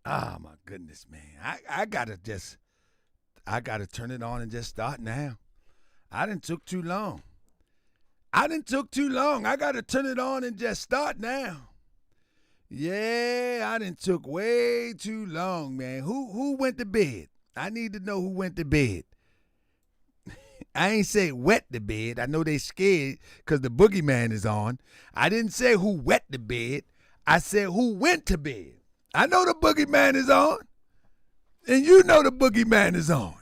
Oh my goodness, man. I gotta turn it on and just start now. I done took too long. I gotta turn it on and just start now. Yeah, I done took way too long, man. Who went to bed? I need to know who went to bed. I ain't say wet the bed. I know they scared because the boogeyman is on. I didn't say who wet the bed. I said who went to bed. I know the boogeyman is on. And you know the boogeyman is on.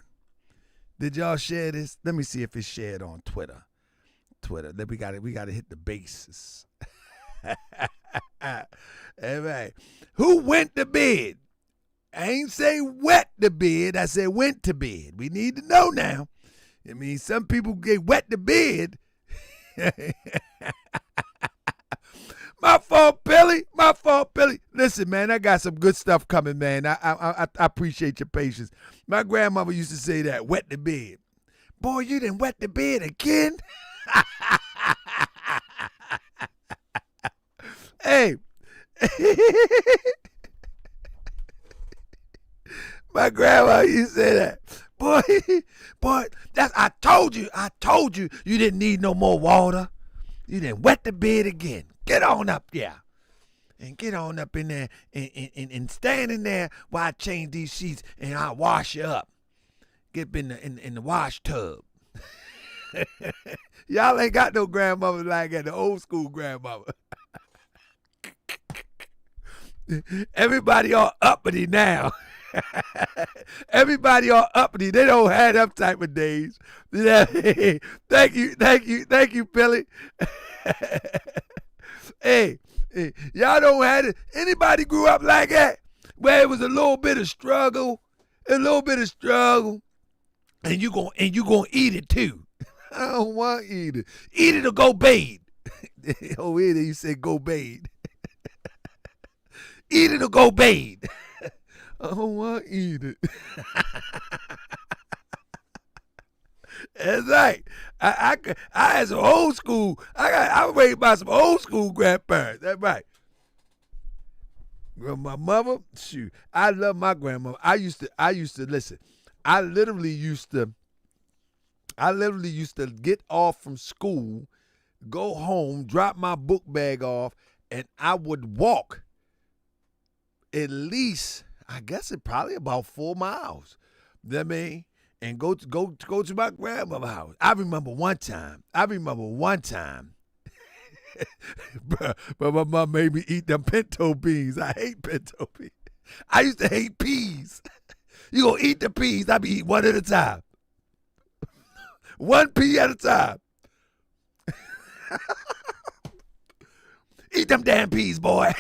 Did y'all share this? Let me see if it's shared on Twitter. Then we gotta hit the bases. All right. Who went to bed? I ain't say wet the bed. I said went to bed. We need to know now. I mean, some people get wet the bed. My fault, Billy. Listen, man, I got some good stuff coming, man. I appreciate your patience. My grandmother used to say that, wet the bed. Boy, you done wet the bed again? Hey. My grandma used to say that. Boy, I told you you didn't need no more water. You done wet the bed again. Get on up there. And get on up in there and stand in there while I change these sheets and I wash you up. Get up in the wash tub. Y'all ain't got no grandmother like that, the old school grandmother. Everybody all uppity now. Everybody all uppity. They don't have them type of days. Thank you, Billy. Hey, y'all don't have it. Anybody grew up like that? Where it was a little bit of struggle, and you gonna eat it too. I don't want to eat it. Eat it or go bathe. Oh, here you say go bathe. Eat it or go bathe. I don't want to eat it. That's right. I had some old school. I was raised by some old school grandparents. That's right. My mother, shoot, I love my grandmother. I used to listen. I literally used to get off from school, go home, drop my book bag off, and I would walk at least, I guess it probably about 4 miles. You know what I mean? And go to my grandmother's house. I remember one time, but my mom made me eat them pinto beans. I hate pinto beans. I used to hate peas. You gonna eat the peas, I be eating one at a time. One pea at a time. Eat them damn peas, boy.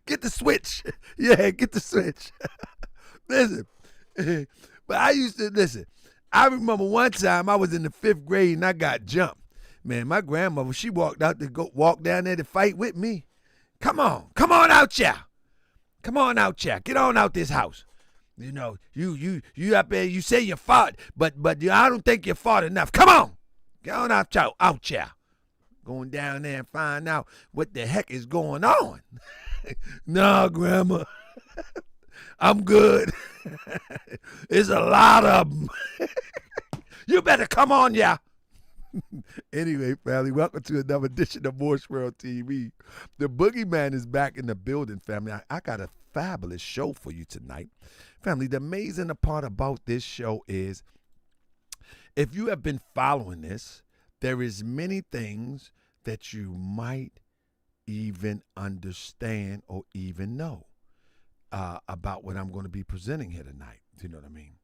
Get the switch. Yeah, get the switch. Listen, but I used to, listen, I remember one time I was in the 5th grade and I got jumped. Man, my grandmother, she walked down there to fight with me. Come on out, child. Come on out, child. Get on out this house. You know, you up there, you say you fought, but I don't think you fought enough. Come on. Get on out, child. Going down there and find out what the heck is going on. No, Grandma. I'm good. It's a lot of them. You better come on, yeah. Anyway, family, welcome to another edition of Mor TV. The boogeyman is back in the building, family. I got a fabulous show for you tonight. Family, the amazing part about this show is if you have been following this, there is many things that you might even understand or even know about what I'm going to be presenting here tonight. Do you know what I mean?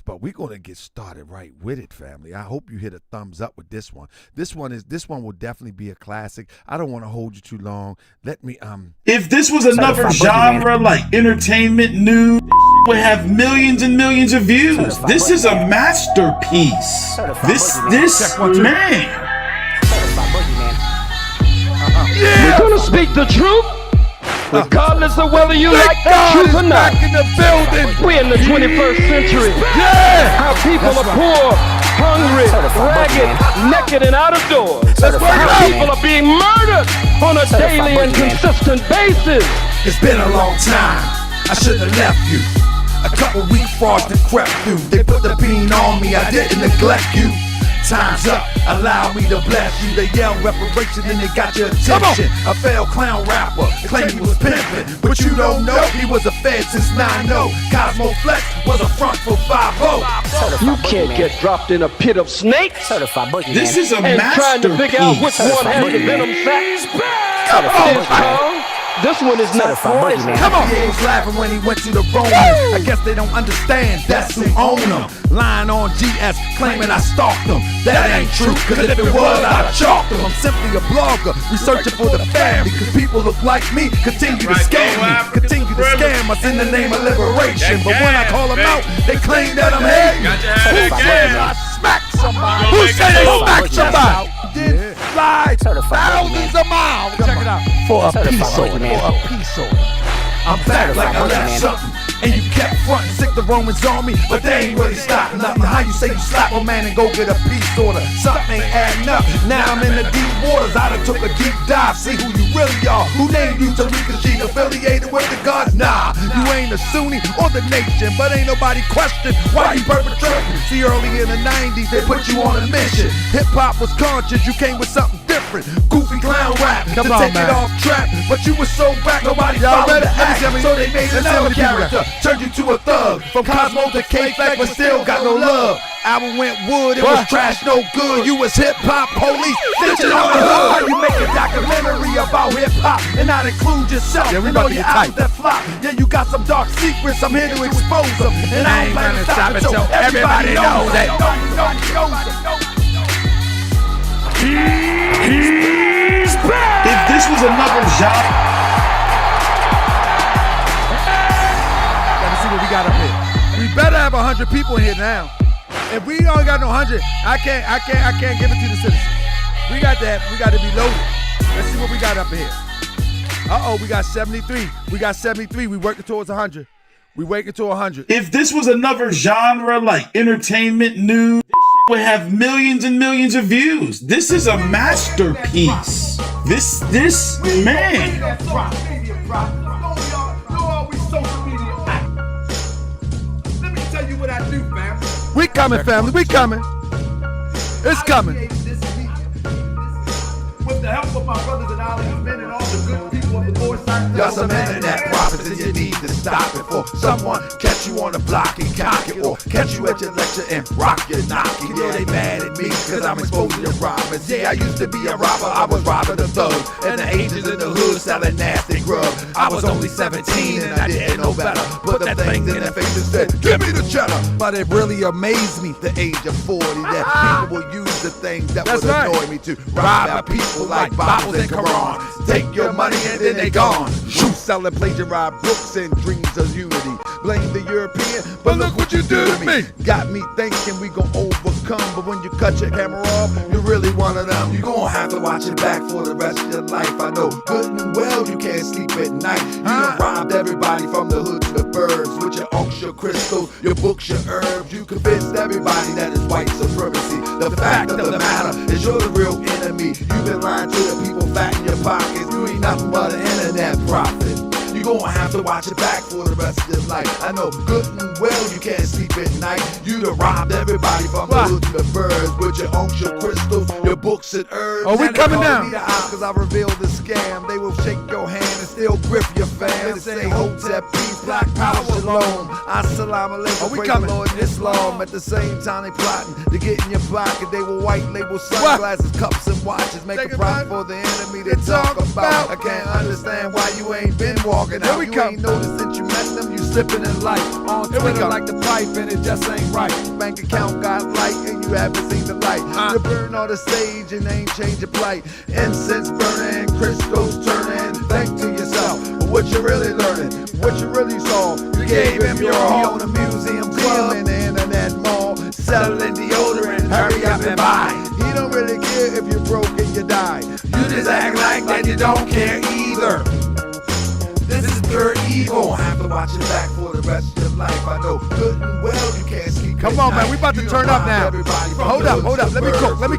But we're going to get started right with it, family. I hope you hit a thumbs up with this one. This one will definitely be a classic. I don't want to hold you too long. Let me If this was another genre like entertainment news, would have millions and millions of views. This is a masterpiece. This man. We're gonna speak the truth, regardless of whether you like that truth or not. Back in the building. We're in the 21st century. Yeah. Our people are poor, hungry, ragged, naked, and out of doors. People are being murdered on a daily and consistent basis. It's been a long time, I shouldn't have left you. A couple weak frauds that crept through. They put the bean on me, I didn't neglect you. Time's up, allow me to bless you. They yell reparation and they got your attention. A failed clown rapper, claimed he was pimping, but you don't know he was a fed since 9-0. Cosmo Flex was a front for 5-0. You can't get dropped in a pit of snakes. This is a and trying to figure out which one has the venom sac. Come on, this one is not poison. Come on. He was laughing when he went to the Romans. I guess they don't understand, that's who own them. Lying on GS, claiming I stalked them. That ain't true, cause if it was, I'd chalk them. I'm simply a blogger, researching for the family. Cause people look like me, continue to scam me. Continue to scam us in the name of liberation. But when I call them out, they claim that I'm hating. Who said I smacked somebody? Who said they smacked somebody? Did fly thousands of miles. Check it out. For a peace order. I'm back like I left something. And you kept frontin', sick the Romans on me, but they ain't really stopping nothing. How you say you slap a man and go get a peace order? Something ain't adding up. Now I'm in the deep waters. I done took a deep dive, see who you really are. Who named you Tariq Nasheed, affiliated with the gods? Nah, you ain't a Sunni or the nation, but ain't nobody question why you perpetrating. See, early in the 90s, they put you on a mission. Hip hop was conscious, you came with something different. Goofy clown rap to take it off track, but you was so back, nobody followed the act. So they made another character. Turned you to a thug. From Cosmo to K-Fact, but still got no love. Album went wood, it was trash, no good. You was hip-hop police, stitching on the hood. How you make a documentary about hip-hop and not include yourself in all your albums that flop? Yeah, you got some dark secrets, I'm here to expose them. And I ain't gonna stop until everybody knows that. He's back! If this was another genre, what we got up here. We better have 100 people in here now. If we only got no 100, I can't give it to the citizens. We got to be loaded. Let's see what we got up here. We got 73. We working towards 100. We working to 100. if this was another genre like entertainment news, this would have millions and millions of views. This is a masterpiece. This man. We coming, family. We coming. It's coming. With the help of my brothers and all these men and all the good people of the Lord's side. Y'all some internet prophets and you need to stop it for someone catch you on the block and cock it, or catch you at your lecture and rock your knock it. Yeah, they mad at me cause I'm exposing your robbers. Yeah, I used to be a robber, I was robbing the thug, and the agents in the hood selling nasty grub. I was only 17 and I didn't know better. Put them things in their face and said, give me the cheddar. But it really amazed me, the age of 40, that people will use the things that would annoy me to rob our people like Bibles and Qurans. Take your money and then they gone. Truth selling, plagiarize books and dreams of unity. Blame the European, but look what you do to me. Got me thinking we gon' overcome, but when you cut your camera off, you're really one of them. You gon' have to watch it back for the rest of your life. I know good and well you can't sleep at night. You done robbed everybody from the hood to the burbs with your unks, your crystals, your books, your herbs. You convinced everybody that it's white supremacy. The fact of the matter is you're the real enemy. You've been lying to the people, fat in your pockets. You ain't nothing but an internet prophet. You gon' have to watch it back for the rest of your life. I know good and well you can't sleep at night. You done robbed everybody from the hood to the birds with your unks, your crystals, your books and herbs. Oh, we coming down. Cause I revealed the scam. They will shake your hand and still grift your fam. They say Hotep, peace, black power, shalom. Assalamu alaikum, we praise coming. the Lord in Islam. At the same time they plotting to get in your pocket. They will white label sunglasses, cups and watches. Make a profit for the enemy they talk about. I can't understand why you ain't been walking out. You ain't noticed since you met them, you slipping in life. On Twitter like the pipe and it just ain't right. Bank account got light and you haven't seen the light. You burn on the stage and ain't change your plight. Incense burning, crystals turning. Think to yourself, what you really learning? What you really saw? You gave him your all. He on the museum club in the internet mall, selling deodorant. Hurry up and buy. He don't really care if you're broke and you die. You just act like that you don't care either. This is pure evil. Have to watch it back for the rest of your life. I know good and well you Come on, man. We about to turn up now. Hold up. Let me cook. Let me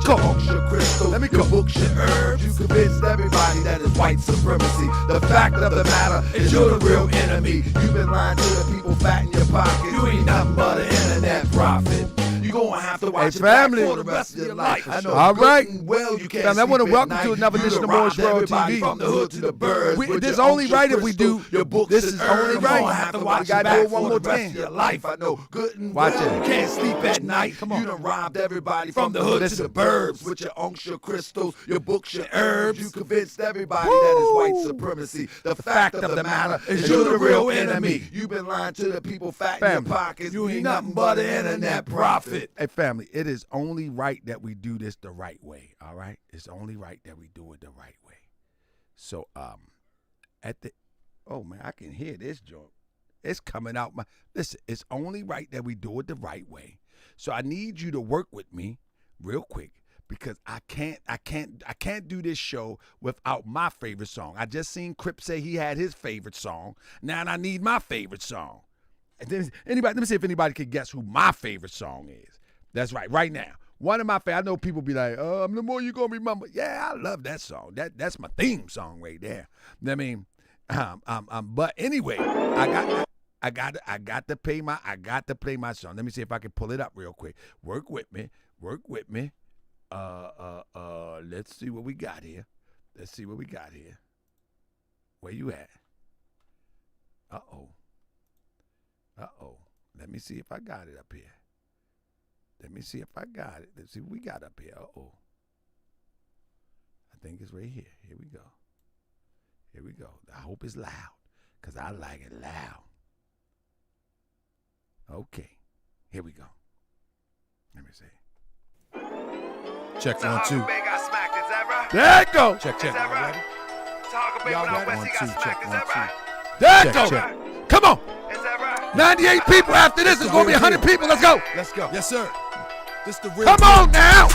cook. Books your herbs. You convinced everybody that is white supremacy. The fact of the matter is you're the real enemy. You've been lying to the people fat in your pocket. You ain't nothing but an internet prophet. You gonna have to watch it back for the rest of your life. I know. All right. Well, you can't. I want to welcome to another edition of Mor TV. From the hood to the birds. This is only right if we do. This is only right. We gotta do it one more time. Your life, I know. Good and watch well. it. You can't sleep at night. Come on. You done robbed everybody from the hood to the burbs with your unks, your crystals, your books, your herbs. You convinced everybody that is white supremacy. The fact of the matter is you're the real enemy. You've been lying to the people fat in your pockets. You ain't nothing but an internet prophet. Hey, family, it is only right that we do this the right way, all right? It's only right that we do it the right way. So, oh, man, I can hear this joint. It's coming out. Listen, it's only right that we do it the right way. So I need you to work with me real quick because I can't do this show without my favorite song. I just seen Crip say he had his favorite song. Now I need my favorite song. Let me see if anybody can guess who my favorite song is. That's right now. One of my favorite, I know people be like, the more you gonna remember. Yeah, I love that song. That's my theme song right there. I mean, but anyway, I got to play my song. Let me see if I can pull it up real quick. Work with me. Let's see what we got here. Where you at? Uh-oh. Let me see if I got it up here. Let's see what we got up here. Uh-oh. I think it's right here. Here we go. I hope it's loud, because I like it loud. Okay. Here we go. Let me see. Check 1, 2. There it go. Check. Y'all ready? Y'all ready? 1, 2. Check 1, 2. There it go. Come on. 98 people. After this, it's going to be 100 people. Let's go. Yes, sir. This the real. Come on now.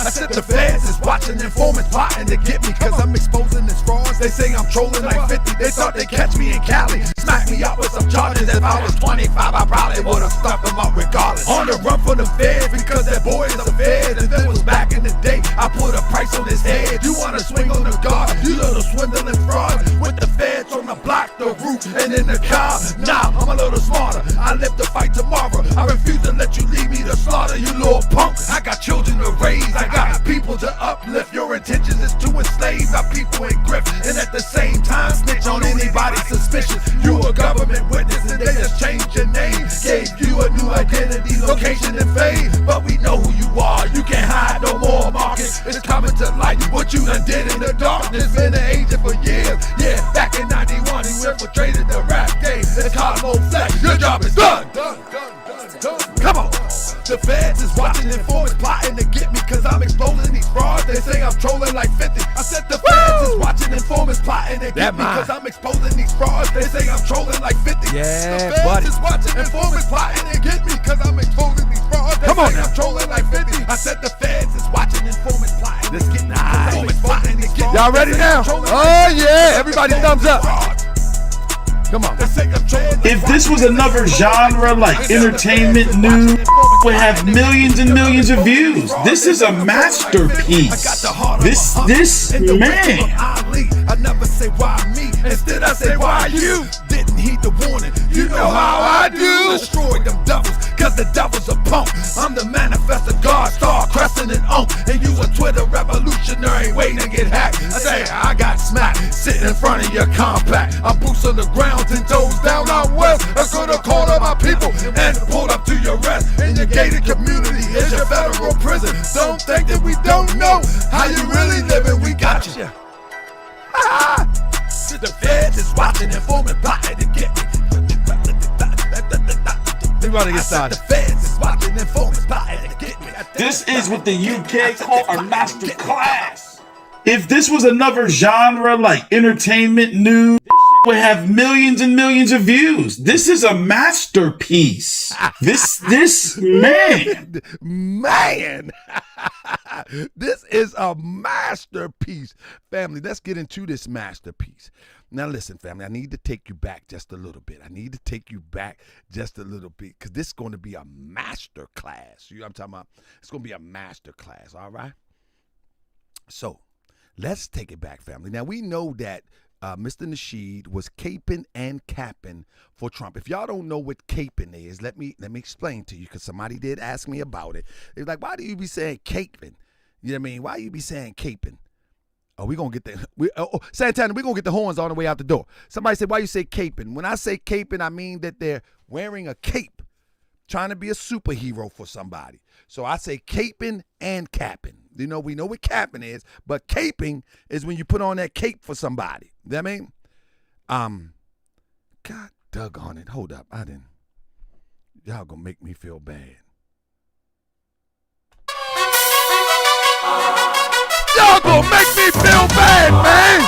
I said the feds is watching, informants plotting to get me, cause I'm exposing this frauds. They say I'm trolling like 50. They thought they'd catch me in Cali, smack me up with some charges. If I was 25, I probably would've stuffed them up regardless. On the run from the feds because that boy is a fed. If it was back in the day, I put a price on his head. You wanna swing on the guard, you little swindling fraud. With the feds on the block, the roof, and in the car. Nah, I'm a little smarter. I live to fight tomorrow. I refuse to let you leave me to slaughter, you little punk. I got children to raise, I got people to uplift. Your intentions is to enslave our people in grift, and at the same time snitch on anybody suspicious. You a government witness and they just changed your name, gave you a new identity, location, and fame. But we know who you are, you can't hide no more. Market is coming to light, what you done did in the darkness. Been an agent for years, yeah, back in 91 you infiltrated the rap game. It's Cosmo Flex, your job is done. Come on. The feds is watching, informants plotting to get me, cause I'm exposing these frauds. They say I'm trolling like 50. I said the feds is watching, informants plotting to get me, cause I'm exposing these frauds. They say I'm trolling like 50. Yeah, the feds is watching, informants plotting to get me, cause I'm exposing these frauds. They say I'm trolling like 50. I said the feds is watching, informants plotting to get me, informants plotting to get me. Y'all ready now? Oh yeah, everybody thumbs up. Come on. If this was another genre like entertainment news, would have millions and millions of views. This is a masterpiece. This man. I never say why me, instead I say why you. Didn't heed the warning, you know how I do. Destroy them devils, cause the devil's a punk. I'm the manifest of God, star, crescent, and unk. And you a Twitter revolutionary waiting to get hacked. I say I got smacked, sitting in front of your compact. I'm boots on the ground, 10 toes down out west. I could've called up my people and pulled up to your rest. In your gated community is your federal prison. Don't think that we don't know how you really living. We got you. The feds is watching, informant plotting to get me. We about to get started. The feds is watching, informants plotting to get me. This is what the UK call a Masterclass. If this was another genre like entertainment news, would have millions and millions of views. This is a masterpiece. This man. Man. This is a masterpiece. Family, let's get into this masterpiece. Now listen, family, I need to take you back just a little bit. Because this is going to be a master class. You know what I'm talking about? It's going to be a master class, all right? So, let's take it back, family. Now, we know that Mr. Nasheed was caping and capping for Trump. If y'all don't know what caping is, let me explain to you, because somebody did ask me about it. They're like, why do you be saying caping? You know what I mean? Why you be saying caping? Oh, we gonna get Santana, we gonna get the horns on the way out the door. Somebody said, why you say caping? When I say caping, I mean that they're wearing a cape, trying to be a superhero for somebody. So I say caping and capping. You know, we know what capping is, but caping is when you put on that cape for somebody. You know what I mean? God doggone it. Hold up. Y'all gonna make me feel bad. Y'all gonna make me feel bad, man.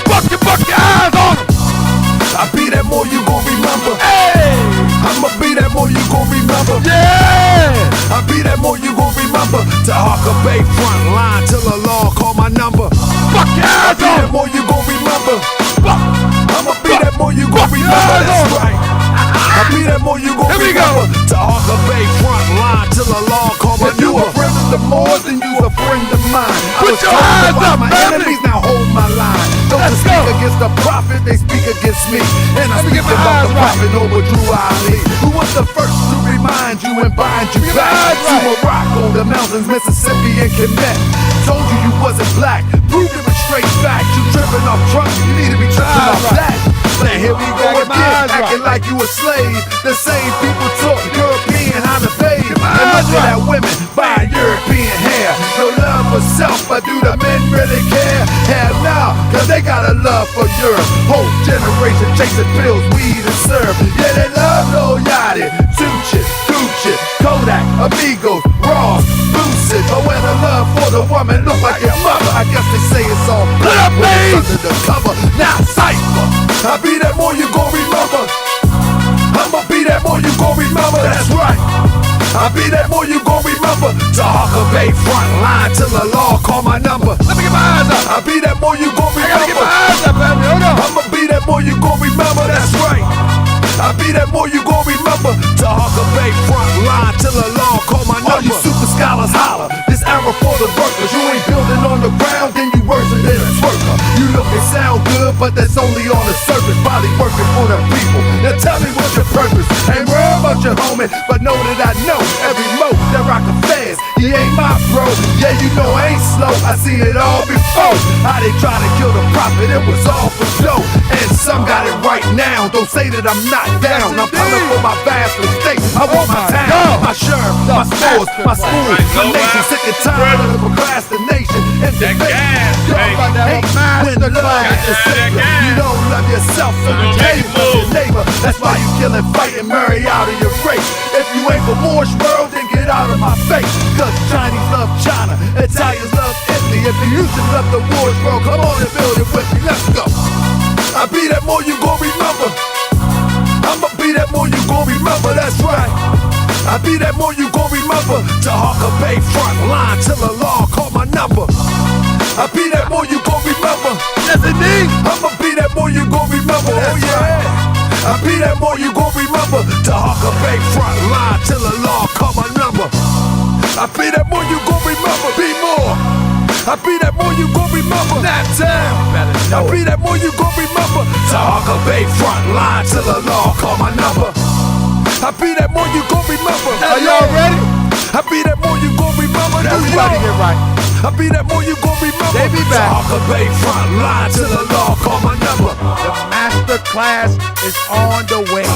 Buck your eyes on them. I be that more you gon' remember. Hey, I'ma be that more you gon' remember. Yeah, I be that more you gon' remember. To Harker Bay front line till the law call my number. Fuck your eyes on. I be that more you gon' remember. I'ma be that more you gon' remember. That's right. I be that more you gon' remember. To Harker Bay front line till the law call my number. You a friend of the Moors and you a friend of mine. Put your hands up, my enemies now hold my line. Don't speak against the prophet, they speak against me. And I speak about the prophet over Drew Ali, who was the first to remind you and bind you back to a rock on the mountains, Mississippi and Quebec. Told you you wasn't black, proved it with straight facts. You tripping off Trump, you need to be tripping off that. Now here we go again, acting like you a slave. The same people taught European how to bathe. And looking at women buying European hair. No love for self, but do the men really care? Hell no, cause they got a love for Europe. Whole generation chasing pills, weed and syrup. Yeah, they love Lil Yachty, Tucci, Gucci, Kodak, Amigos, Ross, Lucid. But when the love for the woman look like your mother, I guess they say it's all black when it's under the cover. Now cypher, I be that more you gon' remember. I'ma be that more you gon' remember. That's right. I be that more you gon' remember. To Harker Bay front line till the law call my number. Let me get my eyes up. I be that more you gon' remember. I gotta get my eyes up, baby. Hold on. I'ma be that more you gon' remember. That's right. I be that more you gon' remember. To Harker Bay front line till the law call my number. All you super scholars holler. This era for the workers. You ain't building on the ground, then you worse than a twerker. You look and sound good, but that's only on the surface. Body working for the people. Now tell me what's your purpose. Ain't worried about your homie, but know that I know every mo that rock a fast. He ain't my bro. Yeah, you know I ain't slow. I seen it all before. How they try to kill the prophet, it was all for show. And some got it right now. Don't say that I'm not down. I'm coming for my vast mistake. I want my town, my sheriff, my stores, my school, my nation. Sick and tired of the procrastination and the fake. Y'all hate when love is the savior. You don't love yourself, so you can't love your neighbor. That's why you killing, fighting, marry out of your race. If you ain't for Moorish world, then get out of my face. Cause Chinese love China, Italians love Italy. If you used to love the Moorish world, come on and build it with me. Let's go. I be that more you gon' remember. I'ma be that more you gon' remember. That's right. I be that more you gon' remember. To Harker Bay front line till the law call my number. I be that more you gon' remember. Yes indeed. I'ma be that more you gon' remember. Oh yeah. I be that more you gon' remember. To Harker Bay front line till the law call my number. I be that more you gon' remember. Be more. I be that more you gon' remember. That time. I be that more you gon' remember. To Harker Bay front line till the law call my number. I be that more you gon' remember. Are y'all ready? I be that more you gon' remember. Everybody get right. I be that more you gon' remember. They be back. Harker Bay front line till the law call my number. The master class is on the way.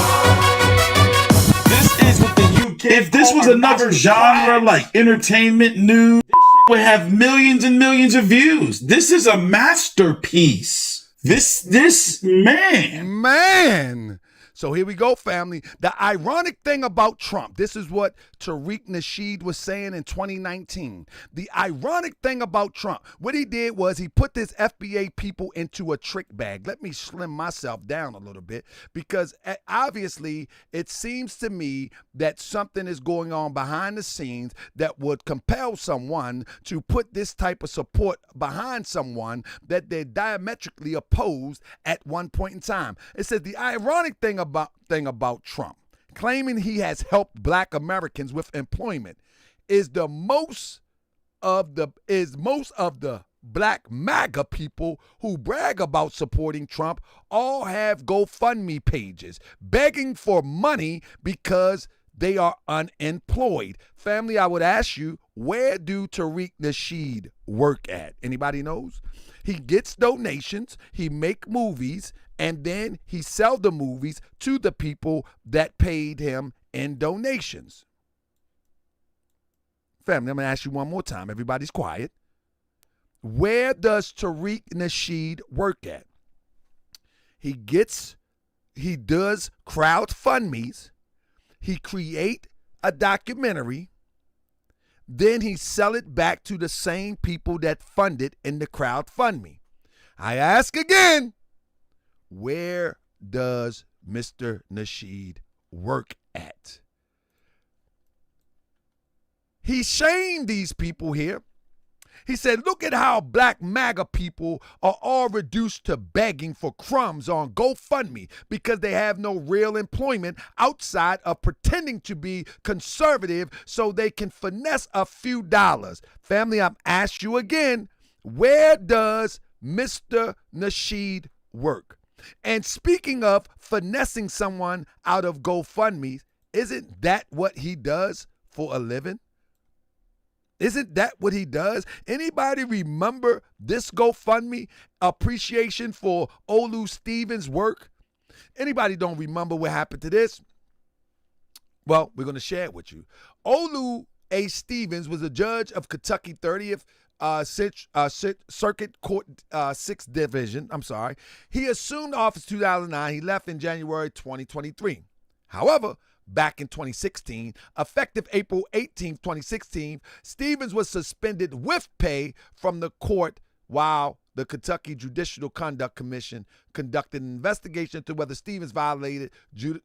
This is what the UK. If this was another genre like entertainment, news, would have millions and millions of views. This is a masterpiece. This man. So here we go, family. The ironic thing about Trump, this is what Tariq Nasheed was saying in 2019. The ironic thing about Trump, what he did was he put this FBA people into a trick bag. Let me slim myself down a little bit, because obviously it seems to me that something is going on behind the scenes that would compel someone to put this type of support behind someone that they're diametrically opposed at one point in time. It says the ironic thing about Trump claiming he has helped black Americans with employment is most of the black MAGA people who brag about supporting Trump all have GoFundMe pages begging for money because they are unemployed. Family, I would ask you, where do Tariq Nasheed work at? Anybody knows? He gets donations, he make movies, and then he sell the movies to the people that paid him in donations. Family, I'm going to ask you one more time. Everybody's quiet. Where does Tariq Nasheed work at? He does crowdfundmes. He create a documentary. Then he sell it back to the same people that funded in the crowdfundme. I ask again, where does Mr. Nasheed work at? He shamed these people here. He said, look at how black MAGA people are all reduced to begging for crumbs on GoFundMe because they have no real employment outside of pretending to be conservative so they can finesse a few dollars. Family, I'm asked you again, where does Mr. Nasheed work? And speaking of finessing someone out of GoFundMe, isn't that what he does for a living? Isn't that what he does? Anybody remember this GoFundMe appreciation for Olu Stevens' work? Anybody don't remember what happened to this? Well, we're going to share it with you. Olu A. Stevens was a judge of Kentucky 30th Circuit Court 6th Division. He assumed office 2009. He left in January 2023. However, back in 2016, effective April 18, 2016, Stevens was suspended with pay from the court while the Kentucky Judicial Conduct Commission conducted an investigation into whether Stevens violated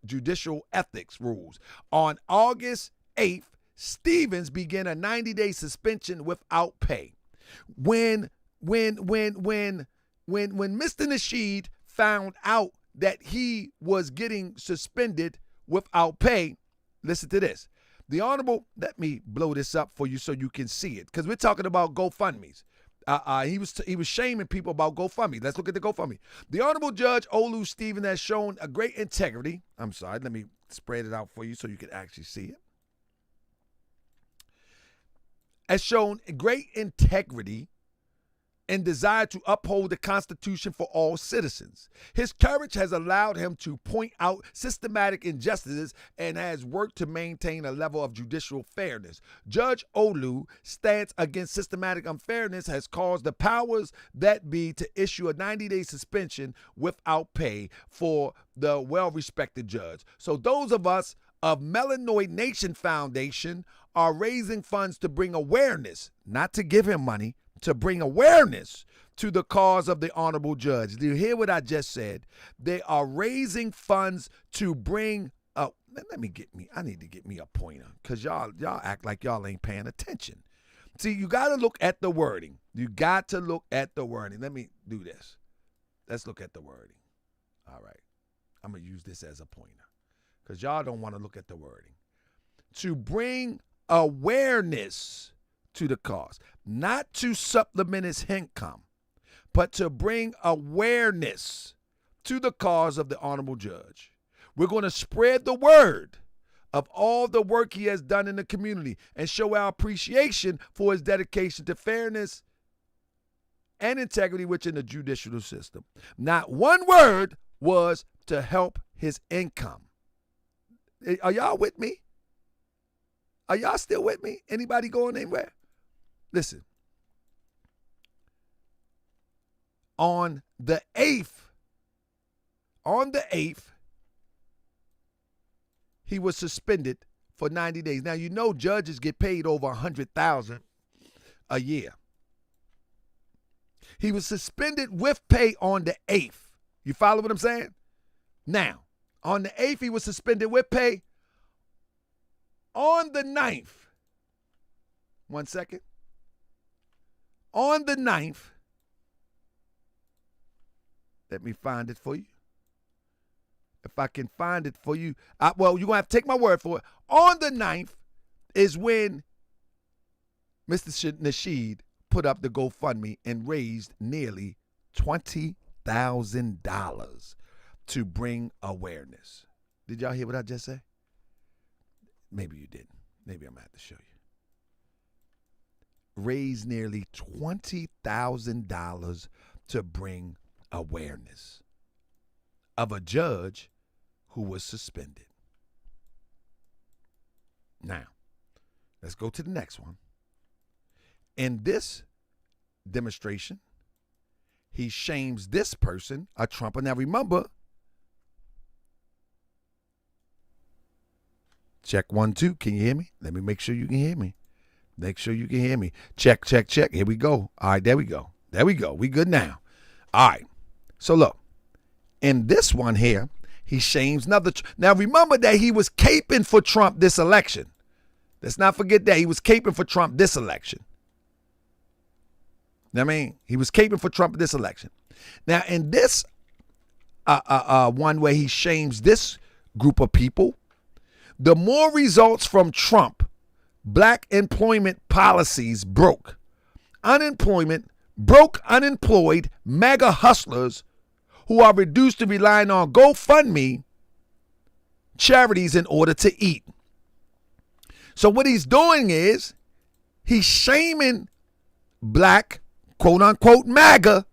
judicial ethics rules. On August 8th, Stevens began a 90-day suspension without pay. When Mr. Nasheed found out that he was getting suspended without pay, listen to this. The Honorable, let me blow this up for you so you can see it, because we're talking about GoFundMes. He was shaming people about GoFundMe. Let's look at the GoFundMe. The Honorable Judge Olu Stevens has shown a great integrity. Let me spread it out for you so you can actually see it. Has shown great integrity and desire to uphold the Constitution for all citizens. His courage has allowed him to point out systematic injustices and has worked to maintain a level of judicial fairness. Judge Olu stance against systematic unfairness has caused the powers that be to issue a 90-day suspension without pay for the well-respected judge. So those of us of Melanoid Nation Foundation are raising funds to bring awareness, not to give him money, to bring awareness to the cause of the honorable judge. Do you hear what I just said? They are raising funds to bring I need to get me a pointer, because y'all act like y'all ain't paying attention. See, you got to look at the wording. Let me do this. Let's look at the wording. All right. I'm going to use this as a pointer because y'all don't want to look at the wording. To bring awareness to the cause, not to supplement his income, but to bring awareness to the cause of the honorable judge. We're going to spread the word of all the work he has done in the community and show our appreciation for his dedication to fairness and integrity within the judicial system. Not one word was to help his income. Are y'all with me? Are y'all still with me? Anybody going anywhere? Listen. On the 8th, he was suspended for 90 days. Now, you know judges get paid over $100,000 a year. He was suspended with pay on the 8th. You follow what I'm saying? Now, on the 8th, he was suspended with pay. On the 9th, one second. On the 9th, let me find it for you. If I can find it for you. Well, you're going to have to take my word for it. On the 9th is when Mr. Nasheed put up the GoFundMe and raised nearly $20,000 to bring awareness. Did y'all hear what I just said? Maybe you didn't. Maybe I'm going to have to show you. Raised nearly $20,000 to bring awareness of a judge who was suspended. Now, let's go to the next one. In this demonstration, he shames this person, a Trumper. Now remember, check 1, 2. Can you hear me? Let me make sure you can hear me. Make sure you can hear me. Check, check, check. Here we go. All right, there we go. There we go. We good now. All right. So look, in this one here, he shames another. Now remember that he was caping for Trump this election. Let's not forget that he was caping for Trump this election. I mean, he was caping for Trump this election. Now in this one where he shames this group of people, the more results from Trump, black employment policies broke. Broke unemployed MAGA hustlers who are reduced to relying on GoFundMe charities in order to eat. So what he's doing is he's shaming black, quote unquote, MAGA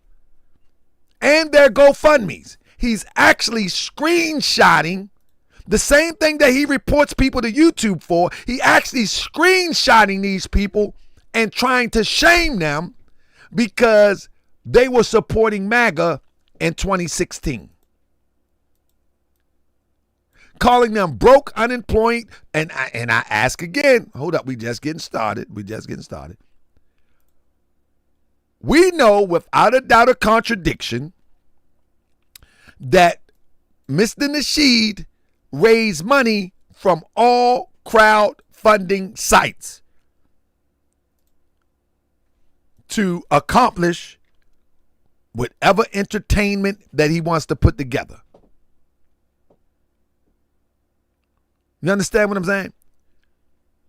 and their GoFundMes. He's actually screenshotting the same thing that he reports people to YouTube for. He actually screenshotting these people and trying to shame them because they were supporting MAGA in 2016. Calling them broke, unemployed, and I ask again, hold up, we just getting started. We know without a doubt or contradiction that Mr. Nasheed raised money from all crowdfunding sites to accomplish whatever entertainment that he wants to put together. You understand what I'm saying?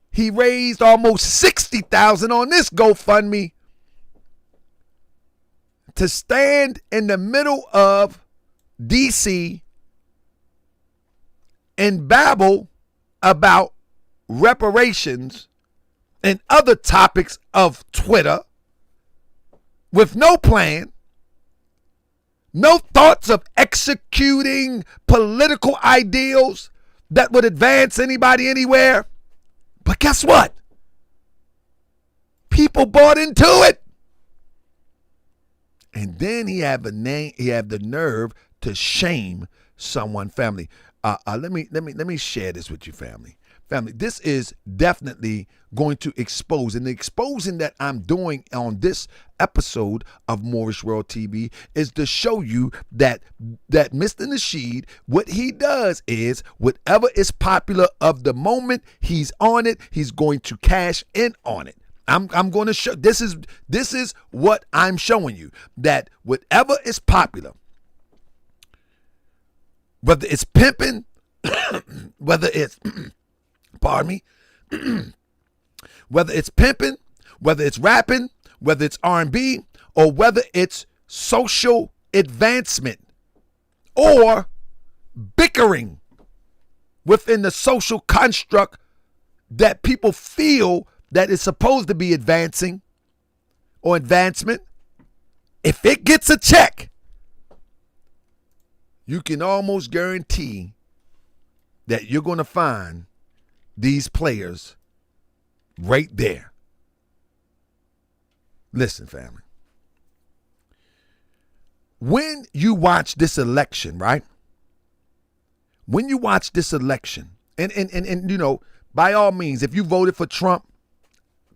He raised almost $60,000 on this GoFundMe to stand in the middle of DC and babble about reparations and other topics of Twitter with no plan, no thoughts of executing political ideals that would advance anybody anywhere. But guess what? People bought into it. And then he had the nerve to shame someone, family. Let me share this with you, family. Family, this is definitely going to expose, and the exposing that I'm doing on this episode of Mor TV is to show you that Mr. Nasheed, what he does is whatever is popular of the moment he's on it, he's going to cash in on it. I'm going to show this is what I'm showing you, that whatever is popular, whether it's pimping, whether it's pardon me, whether it's pimping, whether it's rapping, whether it's R&B, or whether it's social advancement or bickering within the social construct that people feel that is supposed to be advancing or advancement, if it gets a check, you can almost guarantee that you're going to find these players right there. Listen, family. When you watch this election, right? When you watch this election, and you know, by all means, if you voted for Trump,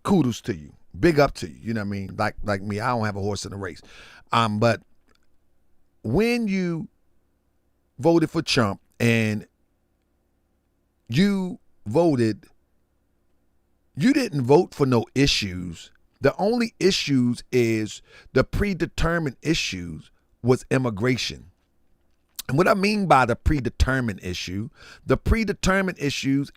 kudos to you. Big up to you. You know what I mean? Like me, I don't have a horse in the race. But when you voted for Trump and you didn't vote for no issues. The only issues is the predetermined issues was immigration. And what I mean by the predetermined issues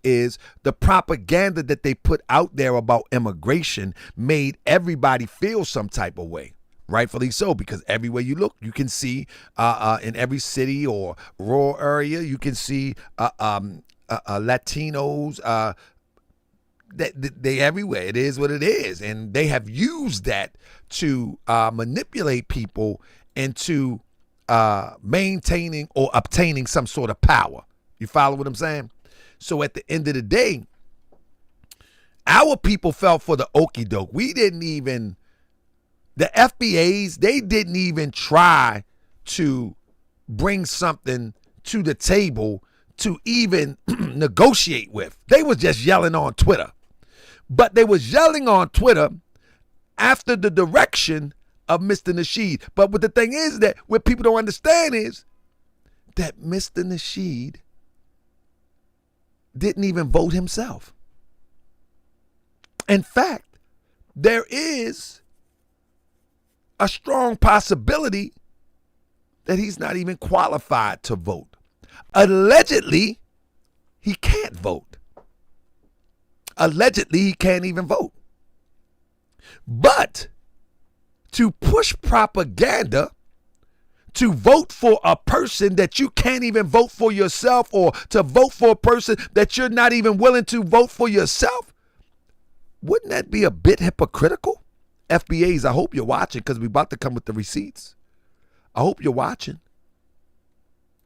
is the propaganda that they put out there about immigration made everybody feel some type of way. Rightfully so, because everywhere you look, you can see in every city or rural area, you can see Latinos. They everywhere. It is what it is, and they have used that to manipulate people into maintaining or obtaining some sort of power. You follow what I'm saying? So at the end of the day, our people fell for the okie doke. We didn't even, the FBAs, they didn't even try to bring something to the table to even negotiate with. They was just yelling on Twitter. But they was yelling on Twitter after the direction of Mr. Nasheed. But what the thing is that what people don't understand is that Mr. Nasheed didn't even vote himself. In fact, there is a strong possibility that he's not even qualified to vote. Allegedly, he can't vote. Allegedly, he can't even vote. But to push propaganda to vote for a person that you can't even vote for yourself, or to vote for a person that you're not even willing to vote for yourself, wouldn't that be a bit hypocritical? FBAs, I hope you're watching, because we're about to come with the receipts. I hope you're watching.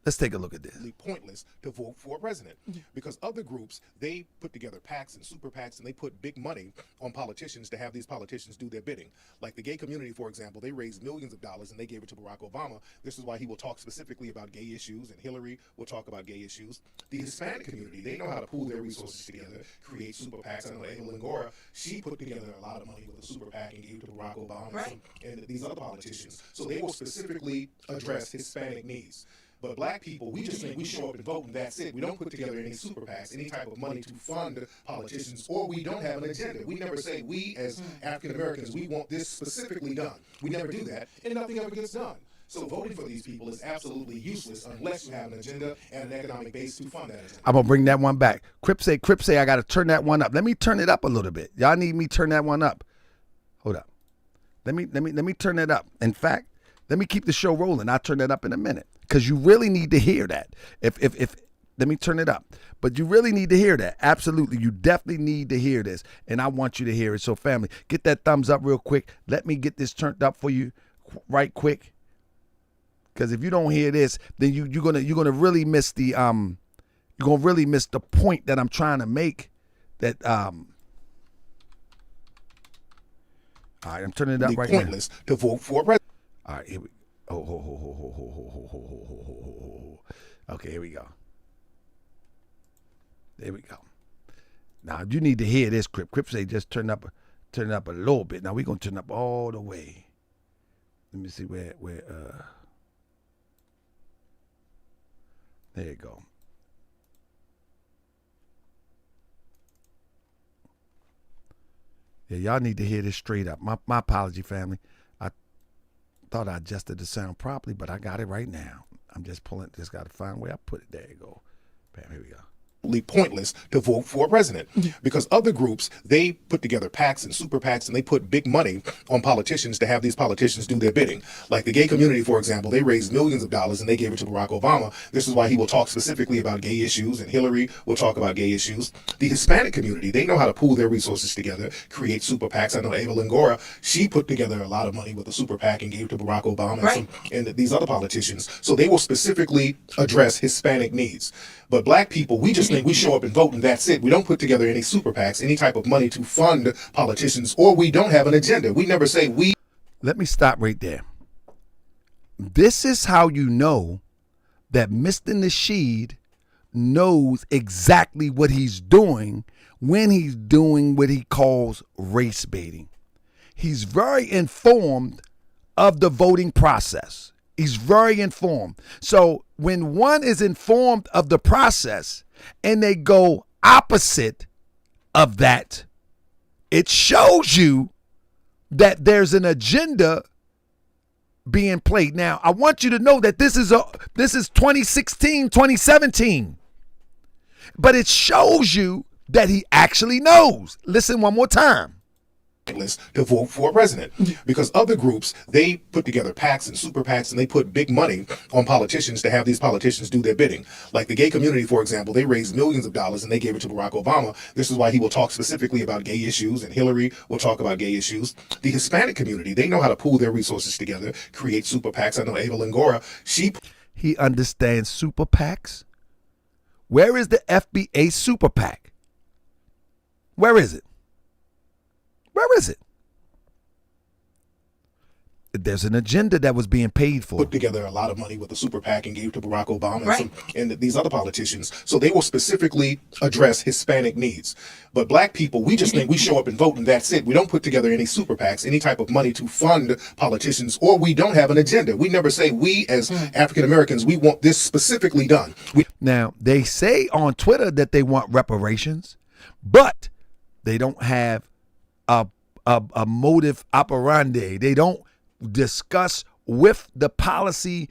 Let's take a look at this. Pointless to vote for a president, because other groups, they put together PACs and super PACs, and they put big money on politicians to have these politicians do their bidding. Like the gay community, for example, they raised millions of dollars and they gave it to Barack Obama. This is why he will talk specifically about gay issues, and Hillary will talk about gay issues. The Hispanic community, they know how to pool their resources together, create super PACs. I know Ava Langora, she put together a lot of money with a super PAC and gave it to Barack Obama and these other politicians. So they will specifically address Hispanic needs. But black people, we just think we show up and vote and that's it. We don't put together any super PACs, any type of money to fund politicians, or we don't have an agenda. We never say we as African Americans, we want this specifically done. We never do that, and nothing ever gets done. So voting for these people is absolutely useless unless you have an agenda and an economic base to fund that agenda. I'm gonna bring that one back. Crip say, I gotta turn that one up. Let me turn it up a little bit. Y'all need me to turn that one up. Hold up. Let me turn that up. In fact, let me keep the show rolling. I'll turn that up in a minute, because you really need to hear that. If let me turn it up. But you really need to hear that. Absolutely. You definitely need to hear this. And I want you to hear it. So family, get that thumbs up real quick. Let me get this turned up for you right quick. Because if you don't hear this, then you're gonna really miss the point that I'm trying to make. That all right, I'm turning it up right now. Pointless to vote for a president. All right, here we Okay, here we go. There we go. Now you need to hear this, Crip. Crip say just turn up a little bit. Now we're gonna turn up all the way. Let me see where there you go. Yeah, y'all need to hear this straight up. My apology, family. I thought I adjusted the sound properly, but I got it right now. I'm just got to find where I put it. There you go. Bam, here we go. Pointless to vote for a president, because other groups, they put together PACs and super PACs, and they put big money on politicians to have these politicians do their bidding. Like the gay community, for example, they raised millions of dollars and they gave it to Barack Obama. This is why he will talk specifically about gay issues, and Hillary will talk about gay issues. The Hispanic community, they know how to pool their resources together, create super PACs. I know Ava Langora, she put together a lot of money with a super PAC and gave it to Barack Obama and these other politicians. So they will specifically address Hispanic needs. But black people, we just think we show up and vote and that's it. We don't put together any super PACs, any type of money to fund politicians, or we don't have an agenda. We never say we. Let me stop right there. This is how you know that Mr. Nasheed knows exactly what he's doing when he's doing what he calls race baiting. He's very informed of the voting process. He's very informed. So when one is informed of the process and they go opposite of that, it shows you that there's an agenda being played. Now, I want you to know that this is 2016, 2017. But it shows you that he actually knows. Listen one more time. To vote for a president, because other groups, they put together PACs and super PACs, and they put big money on politicians to have these politicians do their bidding. Like the gay community, for example, they raised millions of dollars and they gave it to Barack Obama. This is why he will talk specifically about gay issues, and Hillary will talk about gay issues. The Hispanic community, they know how to pool their resources together, create super PACs. I know Ava Longoria, he understands super PACs. Where is the FBA super PAC? Where is it? Where is it? There's an agenda that was being paid for. Put together a lot of money with the super PAC and gave to Barack Obama and these other politicians. So they will specifically address Hispanic needs. But black people, we just think we show up and vote and that's it. We don't put together any super PACs, any type of money to fund politicians, or we don't have an agenda. We never say we as African Americans, we want this specifically done. Now, they say on Twitter that they want reparations, but they don't have a modus operandi. They don't discuss with the policy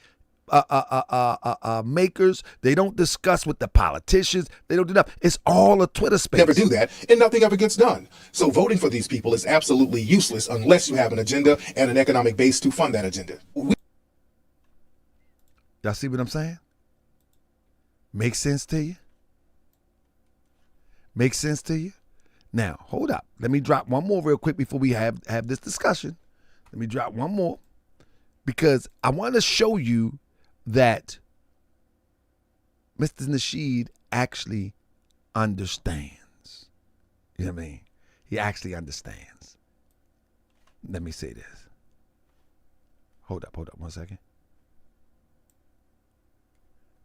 makers. They don't discuss with the politicians. They don't do that. It's all a Twitter space. Never do that, and nothing ever gets done. So voting for these people is absolutely useless unless you have an agenda and an economic base to fund that agenda. Y'all see what I'm saying? Makes sense to you? Makes sense to you? Now, hold up. Let me drop one more real quick before we have this discussion. Let me drop one more because I want to show you that Mr. Nasheed actually understands. You know what I mean? He actually understands. Let me say this. Hold up 1 second.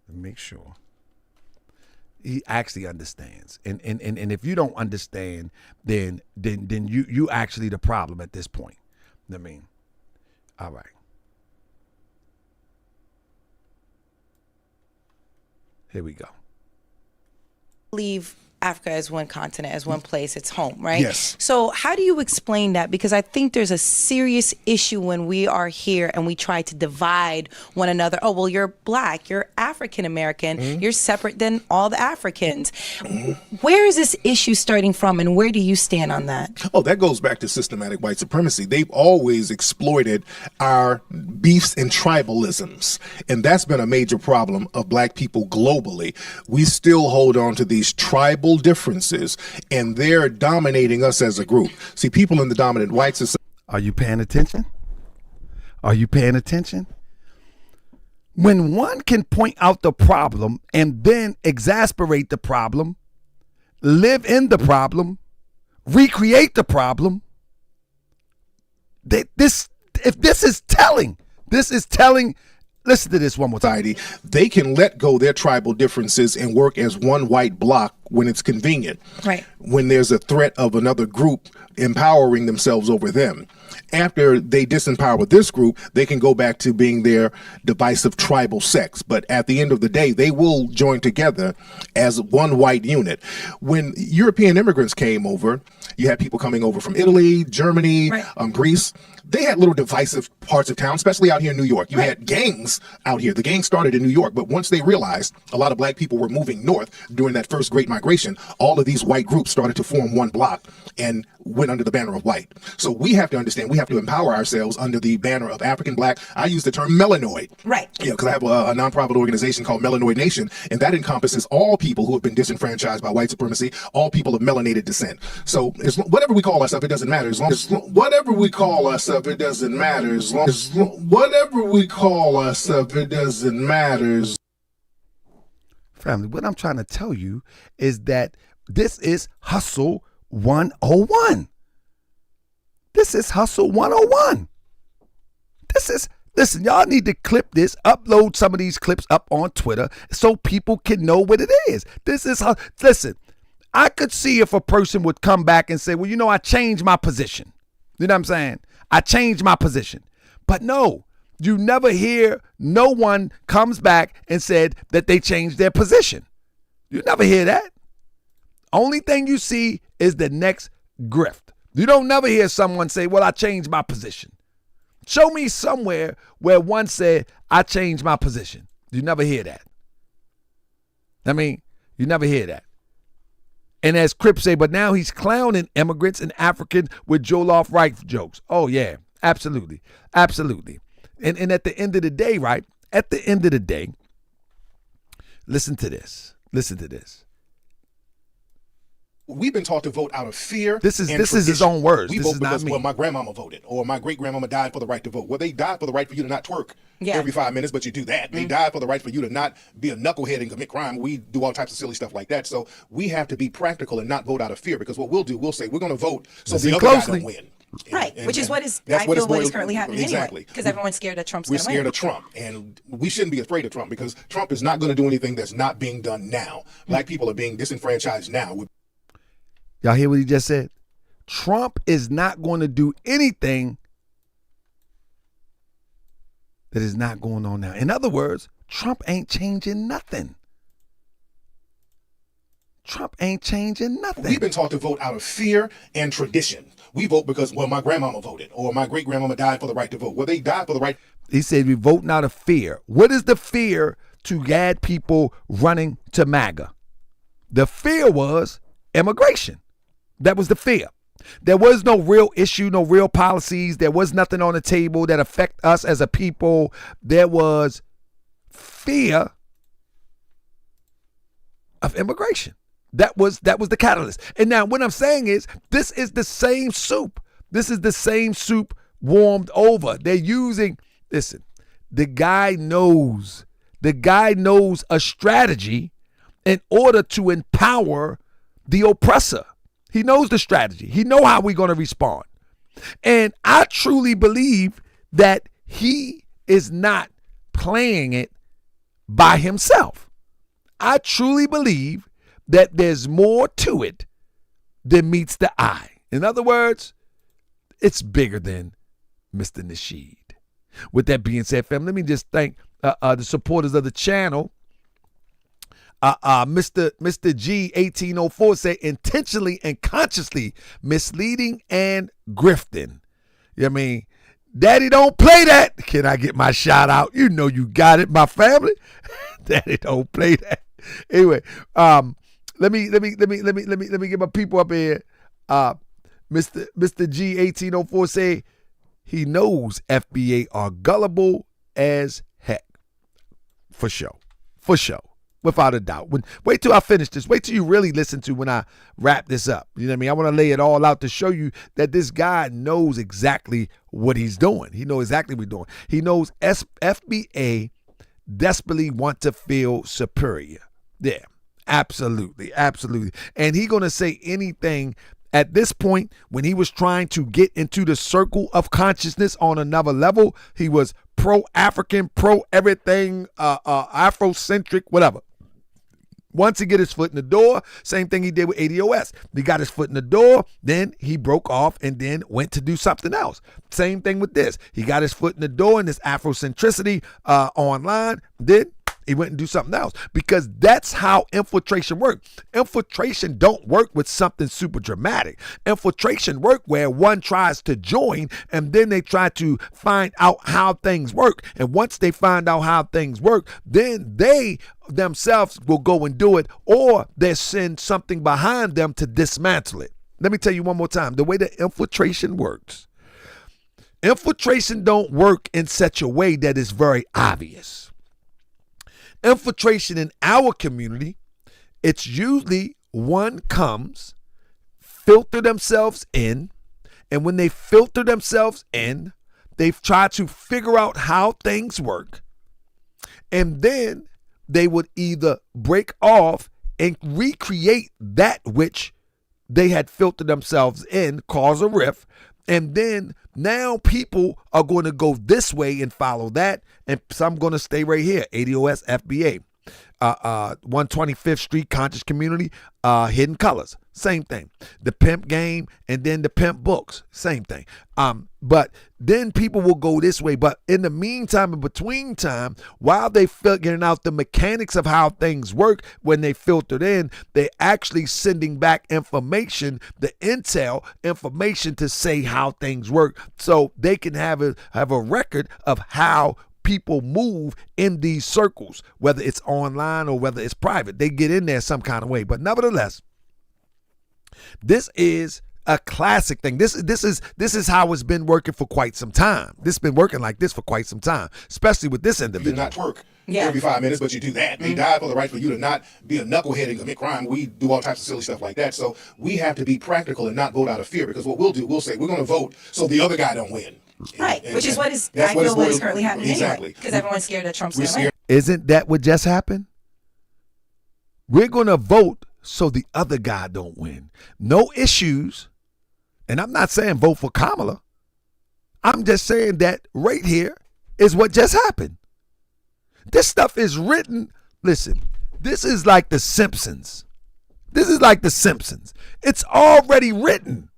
Let me make sure. He actually understands. And if you don't understand, then you actually the problem at this point. I mean, all right. Here we go. Leave Africa as one continent, as one place, it's home, right? Yes. So how do you explain that? Because I think there's a serious issue when we are here and we try to divide one another. Oh, well, you're black, you're African American, you're separate than all the Africans. Where is this issue starting from, and where do you stand on that? Oh, that goes back to systematic white supremacy. They've always exploited our beefs and tribalisms, and that's been a major problem of black people globally. We still hold on to these tribal differences, and they're dominating us as a group. See, people in the dominant white society. Are you paying attention? Are you paying attention? When one can point out the problem and then exasperate the problem, live in the problem, recreate the problem, this is telling. Listen to this one more time. They can let go their tribal differences and work as one white bloc when it's convenient. Right. When there's a threat of another group empowering themselves over them. After they disempower this group, they can go back to being their divisive tribal sects. But at the end of the day, they will join together as one white unit. When European immigrants came over, you had people coming over from Italy, Germany, Greece. They had little divisive parts of town, especially out here in New York. You had gangs out here. The gangs started in New York, but once they realized a lot of black people were moving north during that first Great Migration, all of these white groups started to form one block and went under the banner of white. So we have to understand, we have to empower ourselves under the banner of African black. I use the term melanoid. Right. Yeah, because I have a nonprofit organization called Melanoid Nation, and that encompasses all people who have been disenfranchised by white supremacy, all people of melanated descent. So whatever we call ourselves, it doesn't matter. As long as whatever we call ourselves, it doesn't matter. As long as whatever we call ourselves, it doesn't matter. Family, what I'm trying to tell you is that this is Hustle 101. This is Hustle 101. Listen, y'all need to clip this, upload some of these clips up on Twitter so people can know what it is. This is how, listen, I could see if a person would come back and say, well, you know, I changed my position. You know what I'm saying? I changed my position. But no, you never hear no one comes back and said that they changed their position. You never hear that. Only thing you see is the next grift. You don't never hear someone say, well, I changed my position. Show me somewhere where one said, I changed my position. You never hear that. I mean, you never hear that. And as Crips say, but now he's clowning immigrants and Africans with Jollof rice jokes. Oh, yeah, absolutely. Absolutely. And at the end of the day, right? At the end of the day, listen to this. Listen to this. We've been taught to vote out of fear. This is his own words. We this vote is because, not me. well, my grandmama voted, or my great-grandmama died for the right to vote. Well, they died for the right for you to not twerk every 5 minutes, but you do that. They died for the right for you to not be a knucklehead and commit crime. We do all types of silly stuff like that. So we have to be practical and not vote out of fear, because what we'll do, we'll say we're going to vote so the other guy don't win. Right, which is what is currently happening exactly. anyway, because everyone's scared that Trump's We're going to win. scared of Trump, and we shouldn't be afraid of Trump, because Trump is not going to do anything that's not being done now. Black people are being disenfranchised now. Y'all hear what he just said? Trump is not going to do anything that is not going on now. In other words, Trump ain't changing nothing. Trump ain't changing nothing. We've been taught to vote out of fear and tradition. We vote because, well, my grandmama voted, or my great-grandmama died for the right to vote. Well, they died for the right. He said we voting out of fear. What is the fear to get people running to MAGA? The fear was immigration. That was the fear. There was no real issue, no real policies. There was nothing on the table that affect us as a people. There was fear of immigration. That was the catalyst. And now what I'm saying is, this is the same soup. This is the same soup warmed over. They're using, listen, the guy knows a strategy in order to empower the oppressor. He knows the strategy. He know how we're going to respond. And I truly believe that he is not playing it by himself. I truly believe that there's more to it than meets the eye. In other words, it's bigger than Mr. Nasheed. With that being said, fam, let me just thank the supporters of the channel. Mr. G 1804 said intentionally and consciously misleading and grifting. You know what I mean? Daddy don't play that. Can I get my shout out? You know you got it, my family. Daddy don't play that. Anyway, let me get my people up here. Mr. G 1804 say he knows FBA are gullible as heck. For sure. Without a doubt. Wait till I finish this. Wait till you really listen to when I wrap this up. You know what I mean? I want to lay it all out to show you that this guy knows exactly what he's doing. He knows exactly what he's doing. He knows FBA desperately want to feel superior. Yeah, absolutely. And he going to say anything. At this point, when he was trying to get into the circle of consciousness on another level, he was pro-African, pro-everything, Afrocentric, whatever. Once he get his foot in the door, same thing he did with ADOS. He got his foot in the door, then he broke off and then went to do something else. Same thing with this. He got his foot in the door in this Afrocentricity online, then he went and do something else, because that's how infiltration works. Infiltration don't work with something super dramatic. Infiltration work where one tries to join and then they try to find out how things work. And once they find out how things work, then they themselves will go and do it, or they send something behind them to dismantle it. Let me tell you one more time, the way that infiltration works. Infiltration don't work in such a way that is very obvious. Infiltration in our community, it's usually one comes, filter themselves in, and when they filter themselves in, they've tried to figure out how things work, and then they would either break off and recreate that which they had filtered themselves in, cause a rift, and then now people are going to go this way and follow that, and some going to stay right here. ADOS, FBA, 125th Street Conscious Community, Hidden Colors, same thing. The pimp game, and then the pimp books, same thing. But then people will go this way. But in the meantime, in between time, while they figuring out the mechanics of how things work, when they filtered in, they actually sending back information, the intel information to say how things work, so they can have a record of how people move in these circles, whether it's online or whether it's private. They get in there some kind of way. But nevertheless, this is a classic thing. This is how it's been working for quite some time. This has been working like this for quite some time, especially with this individual. You not twerk every 5 minutes, but you do that. They die for the right for you to not be a knucklehead and commit crime. We do all types of silly stuff like that. So we have to be practical and not vote out of fear, because what we'll do, we'll say we're going to vote so the other guy don't win. Right, which is what is currently happening anyway, because everyone's scared that Trump's going to win. Isn't that what just happened? We're going to vote so the other guy don't win. No issues. And I'm not saying vote for Kamala. I'm just saying that right here is what just happened. This stuff is written. Listen, this is like The Simpsons. This is like The Simpsons. It's already written.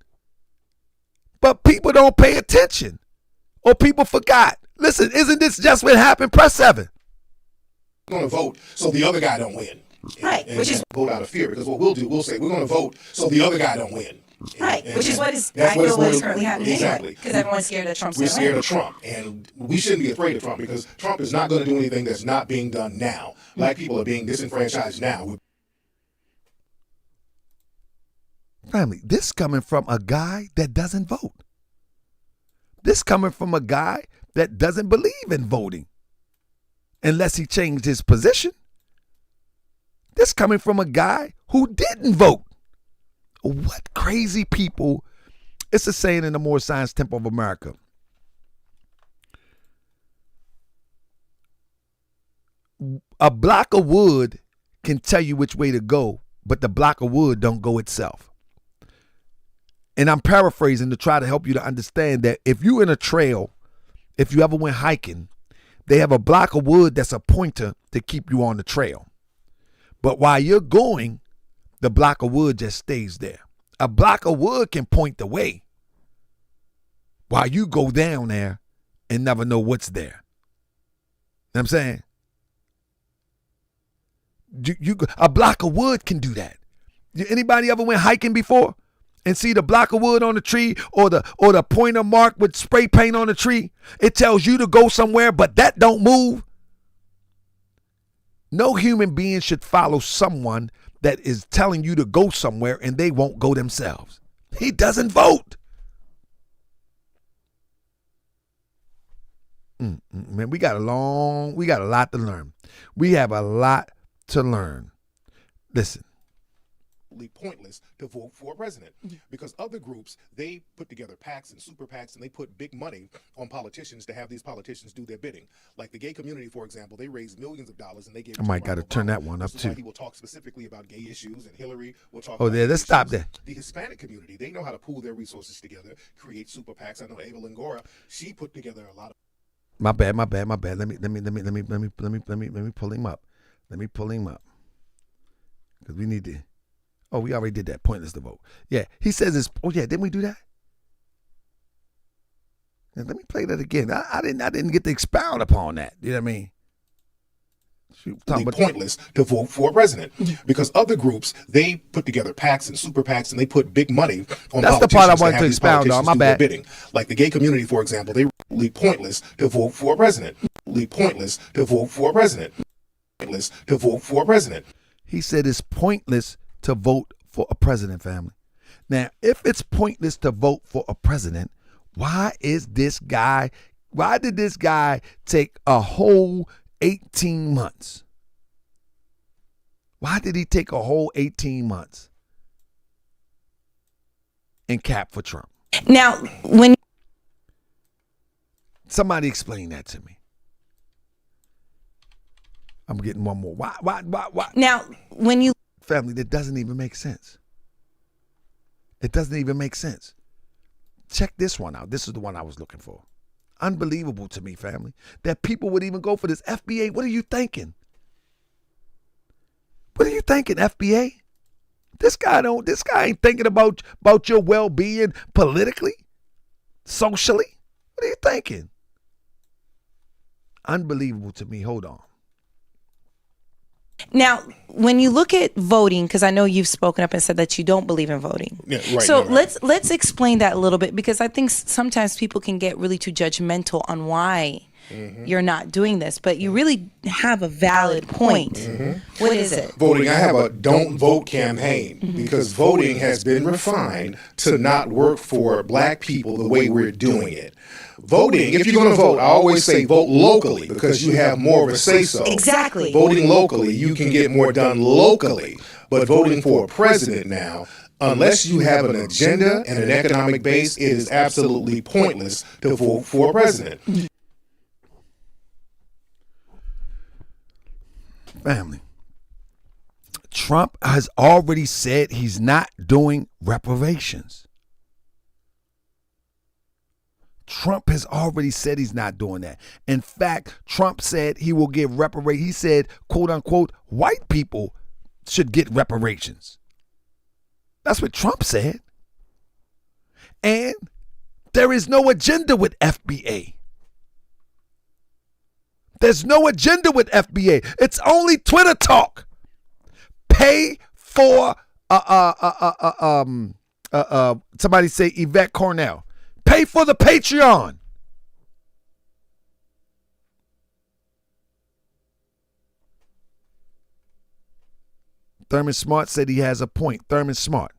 But people don't pay attention. Or people forgot. Listen, isn't this just what happened? Press 7. We're going to vote so the other guy don't win. Right, which is vote out of fear, because what we'll do, we'll say we're going to vote so the other guy don't win. Right, which is what is currently happening anyway, because everyone's scared that Trump's going to win. We're scared of Trump, and we shouldn't be afraid of Trump, because Trump is not going to do anything that's not being done now. Black people are being disenfranchised now. Family, this coming from a guy that doesn't vote. This coming from a guy that doesn't believe in voting unless he changed his position. This coming from a guy who didn't vote. What crazy people. It's a saying in the Moore Science Temple of America. A block of wood can tell you which way to go, but the block of wood don't go itself. And I'm paraphrasing to try to help you to understand that if you're in a trail, if you ever went hiking, they have a block of wood that's a pointer to keep you on the trail. But while you're going, the block of wood just stays there. A block of wood can point the way while you go down there and never know what's there. You know what I'm saying? A block of wood can do that. Anybody ever went hiking before and see the block of wood on the tree, or the pointer mark with spray paint on the tree? It tells you to go somewhere, but that don't move. No human being should follow someone that is telling you to go somewhere and they won't go themselves. He doesn't vote. Man, we got a lot to learn. We have a lot to learn. Listen. Pointless to vote for a president, because other groups, they put together PACs and super PACs, and they put big money on politicians to have these politicians do their bidding. Like the gay community, for example, they raised millions of dollars, and they gave. I might got to turn that one up too. He will talk specifically about gay issues, and Hillary will talk. Oh, yeah, let's stop there. The Hispanic community, they know how to pool their resources together, create super PACs. I know Ava Langora, she put together a lot of. My bad. Let me pull him up. Because we need to. Oh, we already did that. Pointless to vote. Yeah, he says it's. Oh yeah, didn't we do that? Yeah, let me play that again. I didn't get to expound upon that. You know what I mean? Pointless to vote for a president, because other groups, they put together PACs and super PACs, and they put big money on. That's the part I wanted to expound on. My bad. Bidding. Like the gay community, for example, they really pointless to vote for a president. Pointless to vote for a president. Pointless to vote for a president. He said it's pointless to vote for a president, family. Now, if it's pointless to vote for a president, why did this guy take a whole 18 months? Why did he take a whole 18 months and cap for Trump? Now, when somebody explain that to me. I'm getting one more. Why? Now, when you family, that doesn't even make sense. It doesn't even make sense. Check this one out. This is the one I was looking for. Unbelievable to me, family, that people would even go for this. FBA, what are you thinking? What are you thinking, FBA? This guy ain't thinking about your well-being politically, socially. What are you thinking? Unbelievable to me. Hold on. Now, when you look at voting, because I know you've spoken up and said that you don't believe in voting. Yeah, right. So no, right. let's explain that a little bit, because I think sometimes people can get really too judgmental on why you're not doing this, but you really have a valid point. What is it? Voting, I have a don't vote campaign because voting has been refined to not work for black people the way we're doing it. Voting, if you're going to vote, I always say vote locally because you have more of a say-so. Exactly. Voting locally, you can get more done locally. But voting for a president now, unless you have an agenda and an economic base, it is absolutely pointless to vote for a president. Family, Trump has already said he's not doing reparations. Trump has already said he's not doing that. In fact, Trump said he will give reparations. He said, quote unquote, white people should get reparations. That's what Trump said. And there is no agenda with FBA. There's no agenda with FBA. It's only Twitter talk. Pay for somebody say Yvette Cornell. Pay for the Patreon. Thurman Smart said he has a point. Thurman Smart.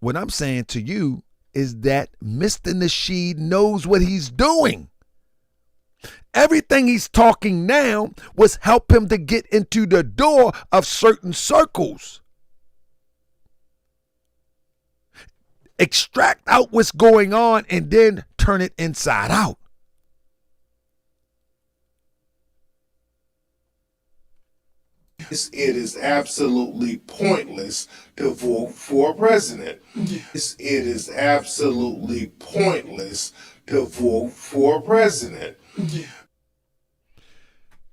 What I'm saying to you is that Mr. Nasheed knows what he's doing. Everything he's talking now was help him to get into the door of certain circles. Extract out what's going on and then turn it inside out. It is absolutely pointless to vote for a president. It is absolutely pointless to vote for a president.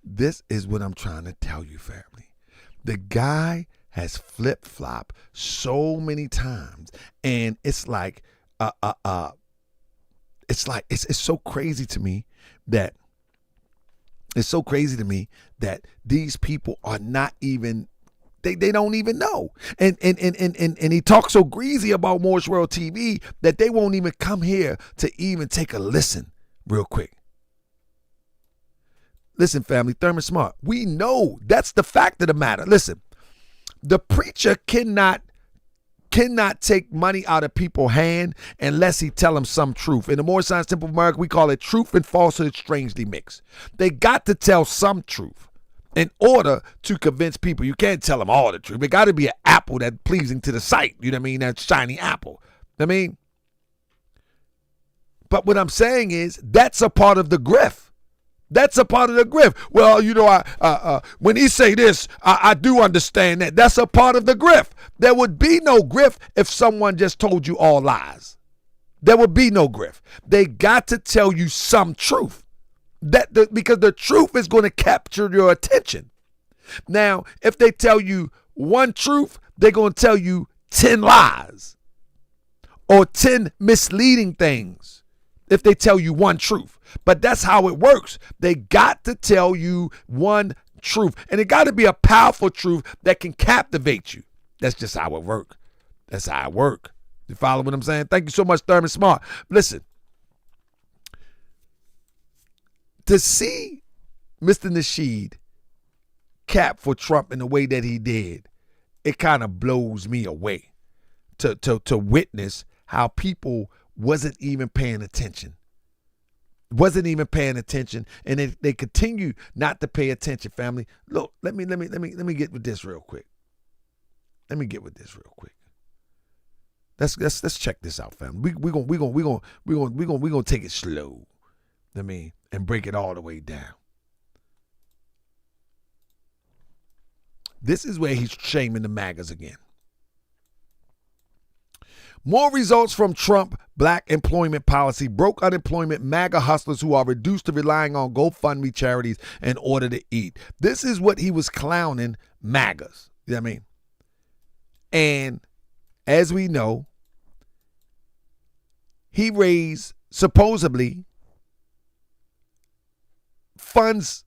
This is what I'm trying to tell you, family. The guy has flip-flopped so many times, and it's like, it's so crazy to me that these people are not even, they don't even know. And he talks so greasy about Mor TV that they won't even come here to even take a listen real quick. Listen, family, Thurman Smart, we know that's the fact of the matter. Listen, the preacher cannot take money out of people's hand unless he tell them some truth. In the More Science Temple of America, we call it truth and falsehood strangely mixed. They got to tell some truth in order to convince people. You can't tell them all the truth. It got to be an apple that's pleasing to the sight. You know what I mean? That shiny apple. I mean, but what I'm saying is that's a part of the grift. That's a part of the grift. Well, you know, when he say this, I do understand that. That's a part of the grift. There would be no grift if someone just told you all lies. There would be no grift. They got to tell you some truth. Because the truth is going to capture your attention. Now, if they tell you one truth, they're going to tell you 10 lies or 10 misleading things if they tell you one truth. But that's how it works. They got to tell you one truth. And it got to be a powerful truth that can captivate you. That's just how it works. That's how it works. You follow what I'm saying? Thank you so much, Thurman Smart. Listen, to see Mr. Nasheed cap for Trump in the way that he did, it kind of blows me away to witness how people wasn't even paying attention. Wasn't even paying attention, and they continue not to pay attention, family. Look, let me get with this real quick. Let's check this out, family. We gonna take it slow. I mean, and break it all the way down. This is where he's shaming the MAGAs again. More results from Trump black employment policy broke unemployment MAGA hustlers who are reduced to relying on GoFundMe charities in order to eat. This is what he was clowning MAGAs. You know what I mean? And as we know, he raised supposedly funds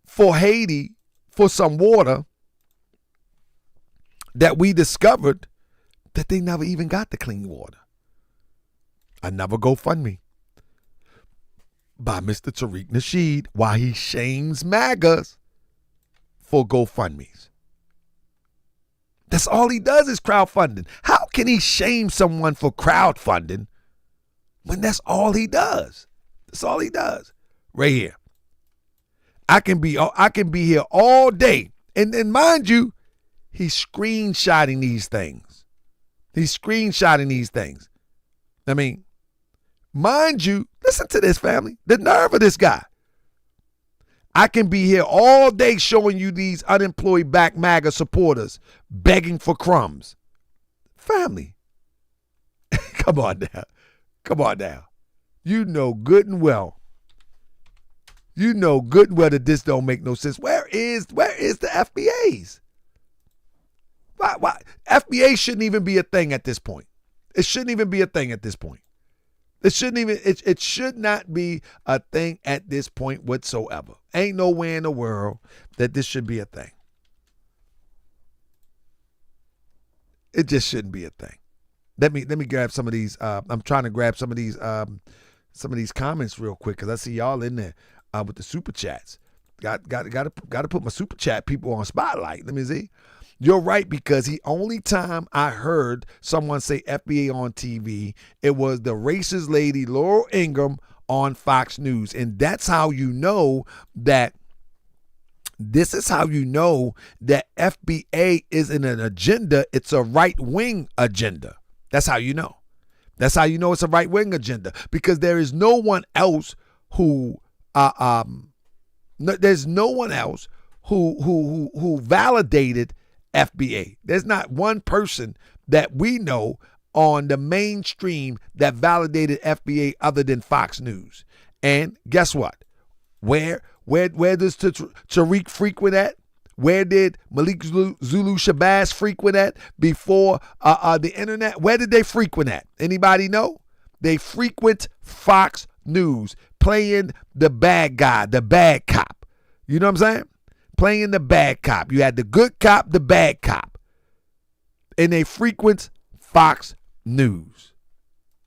for Haiti for some water that we discovered that they never even got the clean water. Another GoFundMe by Mr. Tariq Nasheed while he shames MAGAs for GoFundMes. That's all he does is crowdfunding. How can he shame someone for crowdfunding when that's all he does? That's all he does. Right here. I can be here all day. And mind you, he's screenshotting these things. He's screenshotting these things. I mean, mind you, listen to this, family. The nerve of this guy. I can be here all day showing you these unemployed black MAGA supporters begging for crumbs. Family. Come on now. Come on now. You know good and well. You know good and well that this don't make no sense. Where is the FBAs? Why? FBA shouldn't even be a thing at this point. It shouldn't even be a thing at this point. It should not be a thing at this point whatsoever. Ain't nowhere in the world that this should be a thing. It just shouldn't be a thing. Let me grab some of these. I'm trying to grab some of these comments real quick because I see y'all in there with the super chats. Got to put my super chat people on spotlight. Let me see. You're right, because the only time I heard someone say FBA on TV, it was the racist lady Laurel Ingraham on Fox News. And that's how you know that this is how you know that FBA isn't an agenda. It's a right-wing agenda. That's how you know. That's how you know it's a right-wing agenda, because there is no one else who there's no one else who validated FBA. There's not one person that we know on the mainstream that validated FBA other than Fox News. And guess what? Where does Tariq frequent at? Where did Malik Zulu Shabazz frequent at before the internet? Where did they frequent at? Anybody know? They frequent Fox News, playing the bad guy, the bad cop. You know what I'm saying? Playing the bad cop. You had the good cop, the bad cop. And they frequent Fox News.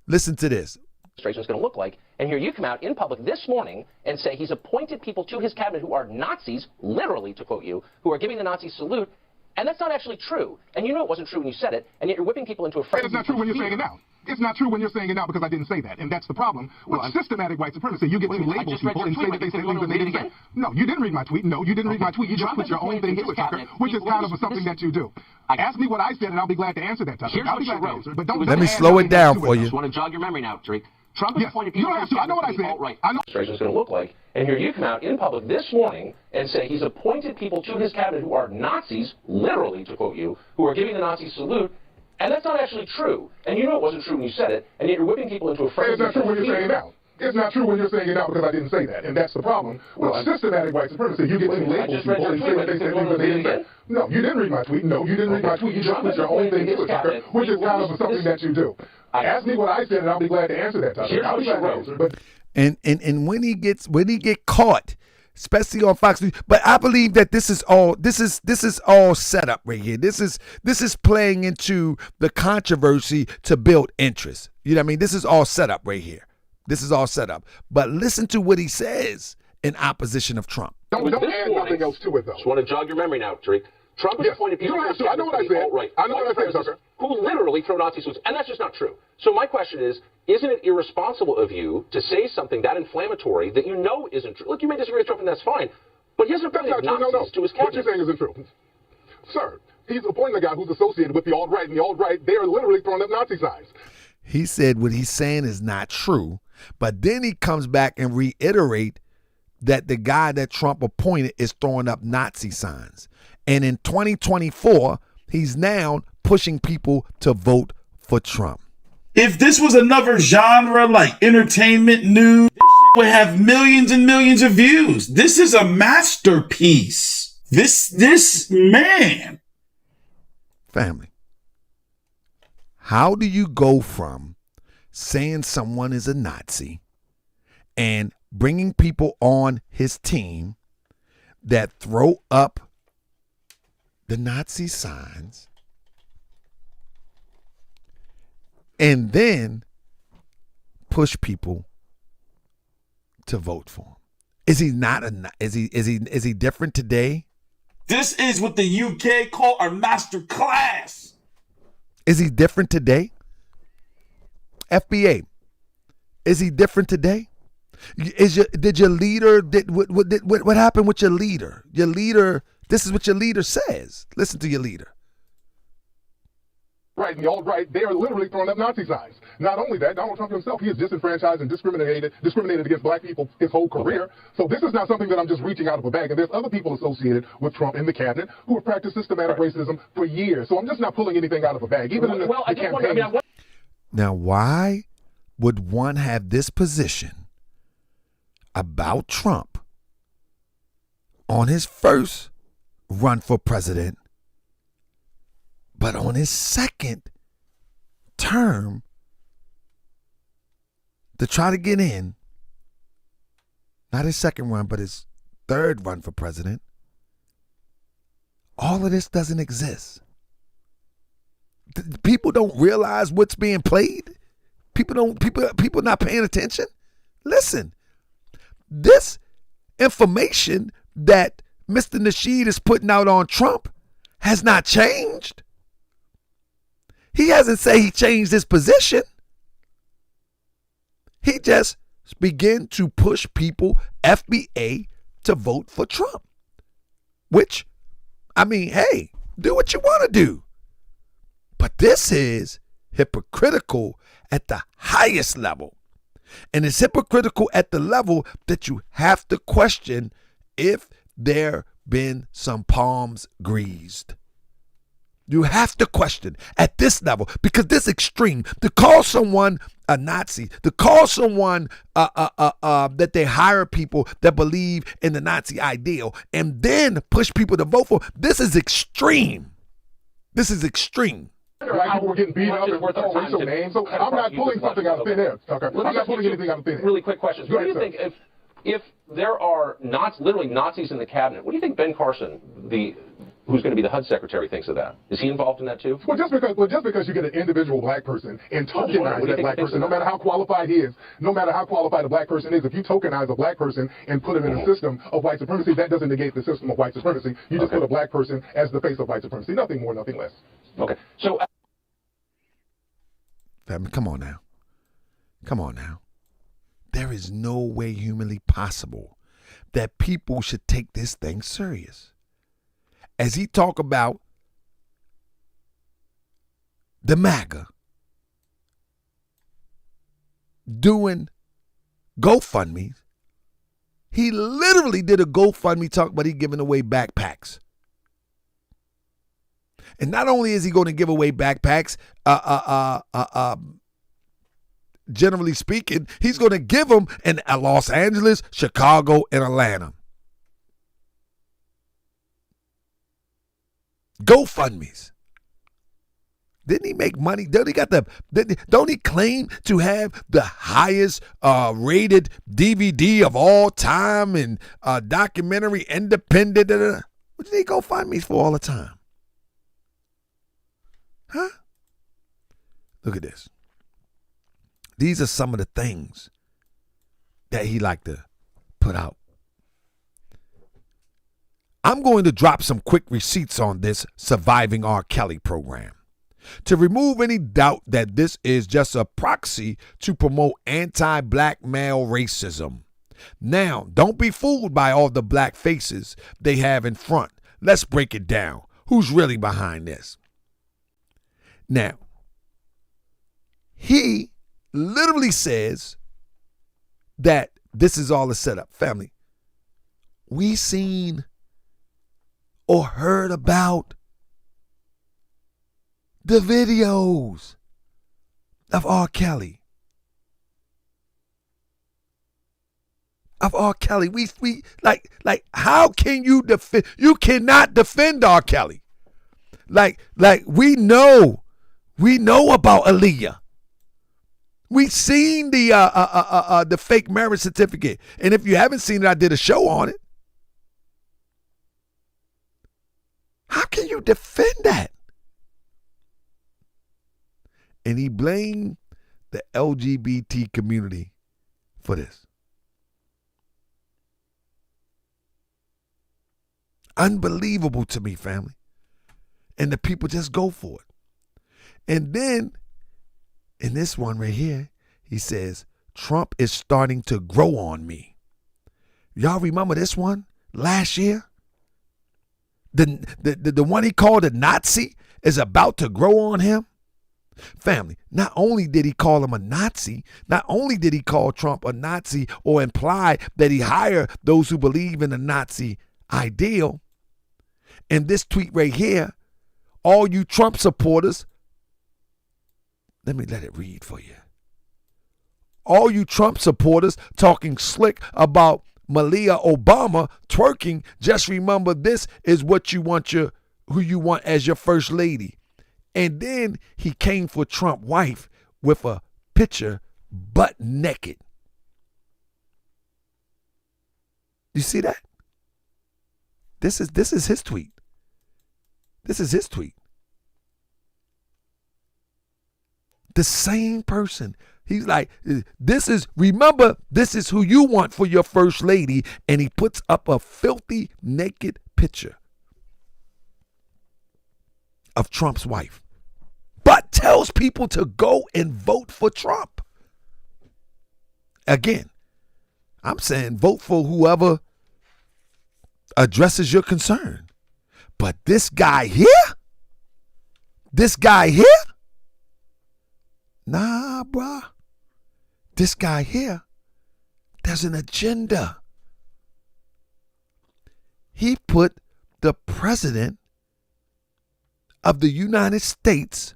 Listen to this. Administration is going to look like, and here you come out in public this morning and say he's appointed people to his cabinet who are Nazis, literally, to quote you, who are giving the Nazi salute, and that's not actually true. And you know it wasn't true when you said it, and yet you're whipping people into a frenzy. It's not true when you're saying it now. It's not true when you're saying it now because I didn't say that, and that's the problem with systematic white supremacy. You get to label people and say that they say things that they didn't say. No, you didn't read my tweet. No, you didn't read my tweet. You just put your own thing to it, Tucker, which is kind of something that you do. Ask me what I said, and I'll be glad to answer that, Tucker. I'll be glad to answer. But don't let me slow it down for you. I just want to jog your memory now, Tariq. Trump has appointed people. You don't have to. I know what I said. Right. I know what the administration is going to look like, and here you come out in public this morning and say he's appointed people to his cabinet who are Nazis, literally, to quote you, who are giving the Nazi salute. And that's not actually true. And you know it wasn't true when you said it, and yet you're whipping people into a frenzy. It's not true when you're saying it now. It's not true when you're saying it now because I didn't say that, and that's the problem with systematic white supremacy. You get to label people and say that they say things that they didn't say. No, you didn't read my tweet. No, you didn't read my tweet. You just put your own thing to it, Tucker, which is kind of something that you do. Ask me what I said, and I'll be glad to answer that, Tucker. I'll be glad to answer. But and when he get caught, especially on Fox News, but I believe that this is all set up right here. This is playing into the controversy to build interest. You know what I mean? This is all set up right here. This is all set up. But listen to what he says in opposition of Trump. Don't add nothing else to it, though. Just want to jog your memory now, Tariq. Trump has appointed people. You don't have to. I know what I said. Right. I know what I said, Tucker. Who literally throw Nazi salutes, and that's just not true. So my question is, isn't it irresponsible of you to say something that inflammatory that you know isn't true? Look, you may disagree with Trump, and that's fine. But he hasn't appointed Nazis to his cabinet. What you're saying isn't true. Sir, he's appointing a guy who's associated with the alt-right, and the alt-right, they are literally throwing up Nazi signs. He said what he's saying is not true, but then he comes back and reiterate that the guy that Trump appointed is throwing up Nazi signs. And in 2024, he's now pushing people to vote for Trump. If this was another genre like entertainment news, this would have millions and millions of views. This is a masterpiece. This man. Family, how do you go from saying someone is a Nazi and bringing people on his team that throw up the Nazi signs and then push people to vote for him? Is he not is he different today? This is what the UK call our Masterclass. Is he different today? FBA, is he different today? What happened with your leader? Your leader, this is what your leader says. Listen to your leader. Right, and the alt-right, they are literally throwing up Nazi signs. Not only that, Donald Trump himself, he is disenfranchised and discriminated against black people his whole career. So this is not something that I'm just reaching out of a bag. And there's other people associated with Trump in the cabinet who have practiced systematic racism for years. So I'm just not pulling anything out of a bag. Even in the campaign. Now, why would one have this position about Trump on his first run for president, but on his second term to try to get in, not his second run, but his third run for president, all of this doesn't exist. People don't realize what's being played. People not paying attention. Listen, this information that Mr. Nasheed is putting out on Trump has not changed. He hasn't said he changed his position. He just began to push people, FBA, to vote for Trump. Which, I mean, hey, do what you want to do. But this is hypocritical at the highest level. And it's hypocritical at the level that you have to question if there been some palms greased. You have to question at this level, because this extreme, to call someone a Nazi, to call someone that they hire people that believe in the Nazi ideal and then push people to vote for, this is extreme. This is extreme. Black people were getting beat up and were called racial names. So I'm not pulling something out of thin air, Tucker. I'm not pulling anything out of thin air. Really quick questions. What do you think if there are literally Nazis in the cabinet? What do you think Ben Carson, who's going to be the HUD secretary, thinks of that? Is he involved in that too? Well, just because you get an individual black person and tokenize that black person, no matter how qualified he is, no matter how qualified a black person is, if you tokenize a black person and put him in a system of white supremacy, that doesn't negate the system of white supremacy. You just put a black person as the face of white supremacy. Nothing more, nothing less. Okay. So, come on now. Come on now. There is no way humanly possible that people should take this thing serious. As he talk about the MAGA doing GoFundMe, he literally did a GoFundMe talk about he giving away backpacks. And not only is he going to give away backpacks, generally speaking, he's going to give them in Los Angeles, Chicago, and Atlanta. GoFundMes. Didn't he make money? Don't he claim to have the highest rated DVD of all time and documentary independent? What did he GoFundMes for all the time? Huh? Look at this. These are some of the things that he like to put out. I'm going to drop some quick receipts on this Surviving R. Kelly program to remove any doubt that this is just a proxy to promote anti-black male racism. Now, don't be fooled by all the black faces they have in front. Let's break it down. Who's really behind this? Now, he literally says that this is all a setup. Family, we seen or heard about the videos. of R. Kelly. Of R. Kelly. We like how can you defend? You cannot defend R. Kelly. Like we know about Aaliyah. We seen the fake marriage certificate. And if you haven't seen it, I did a show on it. How can you defend that? And he blamed the LGBT community for this. Unbelievable to me, family. And the people just go for it. And then, in this one right here, he says, Trump is starting to grow on me. Y'all remember this one last year? The one he called a Nazi is about to grow on him. Family, not only did he call him a Nazi, not only did he call Trump a Nazi or imply that he hired those who believe in the Nazi ideal, in this tweet right here, all you Trump supporters, let it read for you. All you Trump supporters talking slick about Malia Obama twerking, just remember this is what you want who you want as your first lady. And then he came for Trump's wife with a picture butt naked. You see that? This is his tweet. This is his tweet. The same person. He's like, this is who you want for your first lady. And he puts up a filthy naked picture of Trump's wife, but tells people to go and vote for Trump. Again, I'm saying vote for whoever addresses your concern. But this guy here, nah, bruh. This guy here, there's an agenda. He put the president of the United States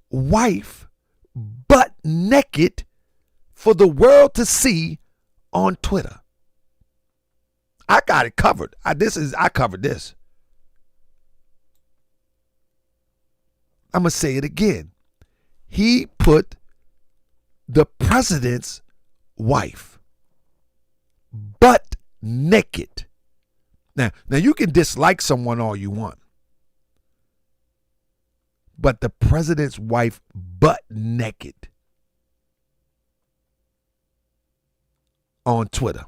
wife butt naked for the world to see on Twitter. I got it covered. I covered this. I'm going to say it again. He put the president's wife butt naked. Now you can dislike someone all you want, but the president's wife butt naked on Twitter.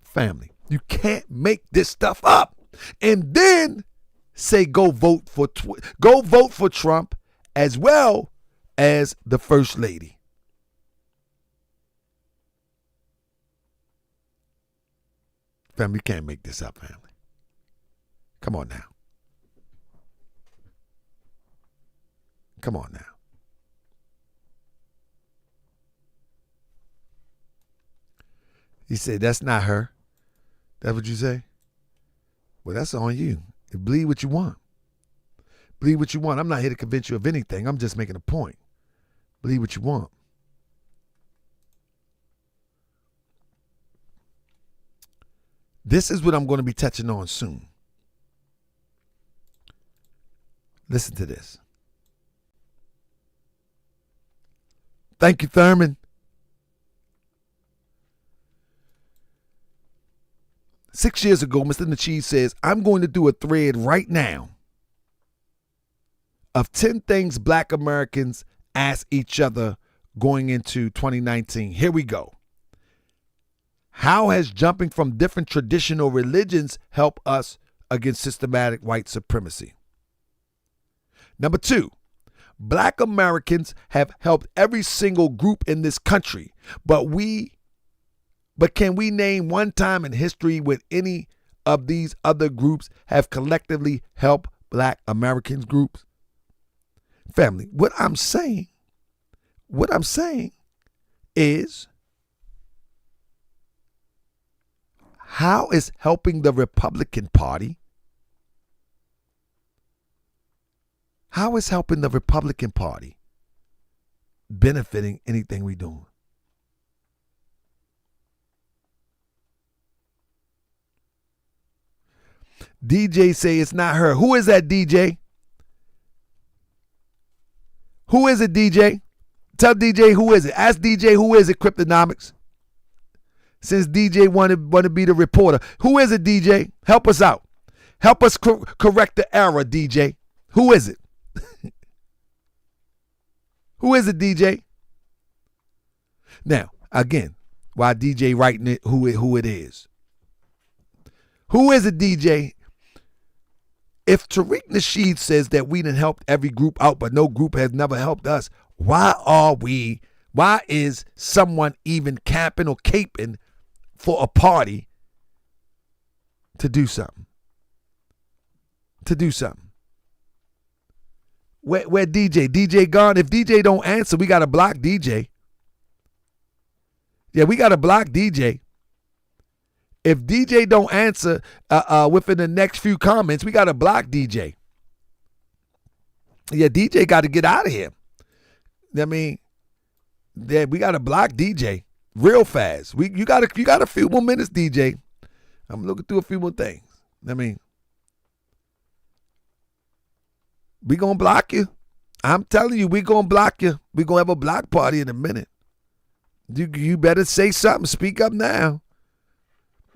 Family, you can't make this stuff up and then say go vote for Trump as well as the first lady. Family, you can't make this up, family. Come on now. Come on now. He said, that's not her. That's what you say? Well, that's on you. Believe what you want. Believe what you want. I'm not here to convince you of anything. I'm just making a point. Believe what you want. This is what I'm going to be touching on soon. Listen to this. Thank you, Thurman. 6 years ago, Mr. Nasheed says, I'm going to do a thread right now of 10 things Black Americans ask each other going into 2019. Here we go. How has jumping from different traditional religions helped us against systematic white supremacy? Number 2, Black Americans have helped every single group in this country, but can we name one time in history when any of these other groups have collectively helped Black Americans groups? Family, what I'm saying is, how is helping the Republican Party? How is helping the Republican Party benefiting anything we doing. DJ say it's not her. Who is that, DJ? Who is it, DJ? Tell DJ who is it. Ask DJ who is it, Cryptonomics. Since DJ want to be the reporter. Who is it, DJ? Help us out. Help us correct the error, DJ. Who is it? Who is it, DJ? Now, again, while DJ writing it, who it is. Who is it, DJ? If Tariq Nasheed says that we done helped every group out, but no group has never helped us, why is someone even camping or caping for a party to do something? Where DJ? DJ gone? If DJ don't answer, we got to block DJ. Yeah, we got to block DJ. If DJ don't answer within the next few comments, we got to block DJ. Yeah, DJ got to get out of here. I mean, yeah, we got to block DJ real fast. You got a few more minutes, DJ. I'm looking through a few more things. I mean, we gonna block you. I'm telling you, we gonna block you. We gonna have a block party in a minute. You better say something. Speak up now.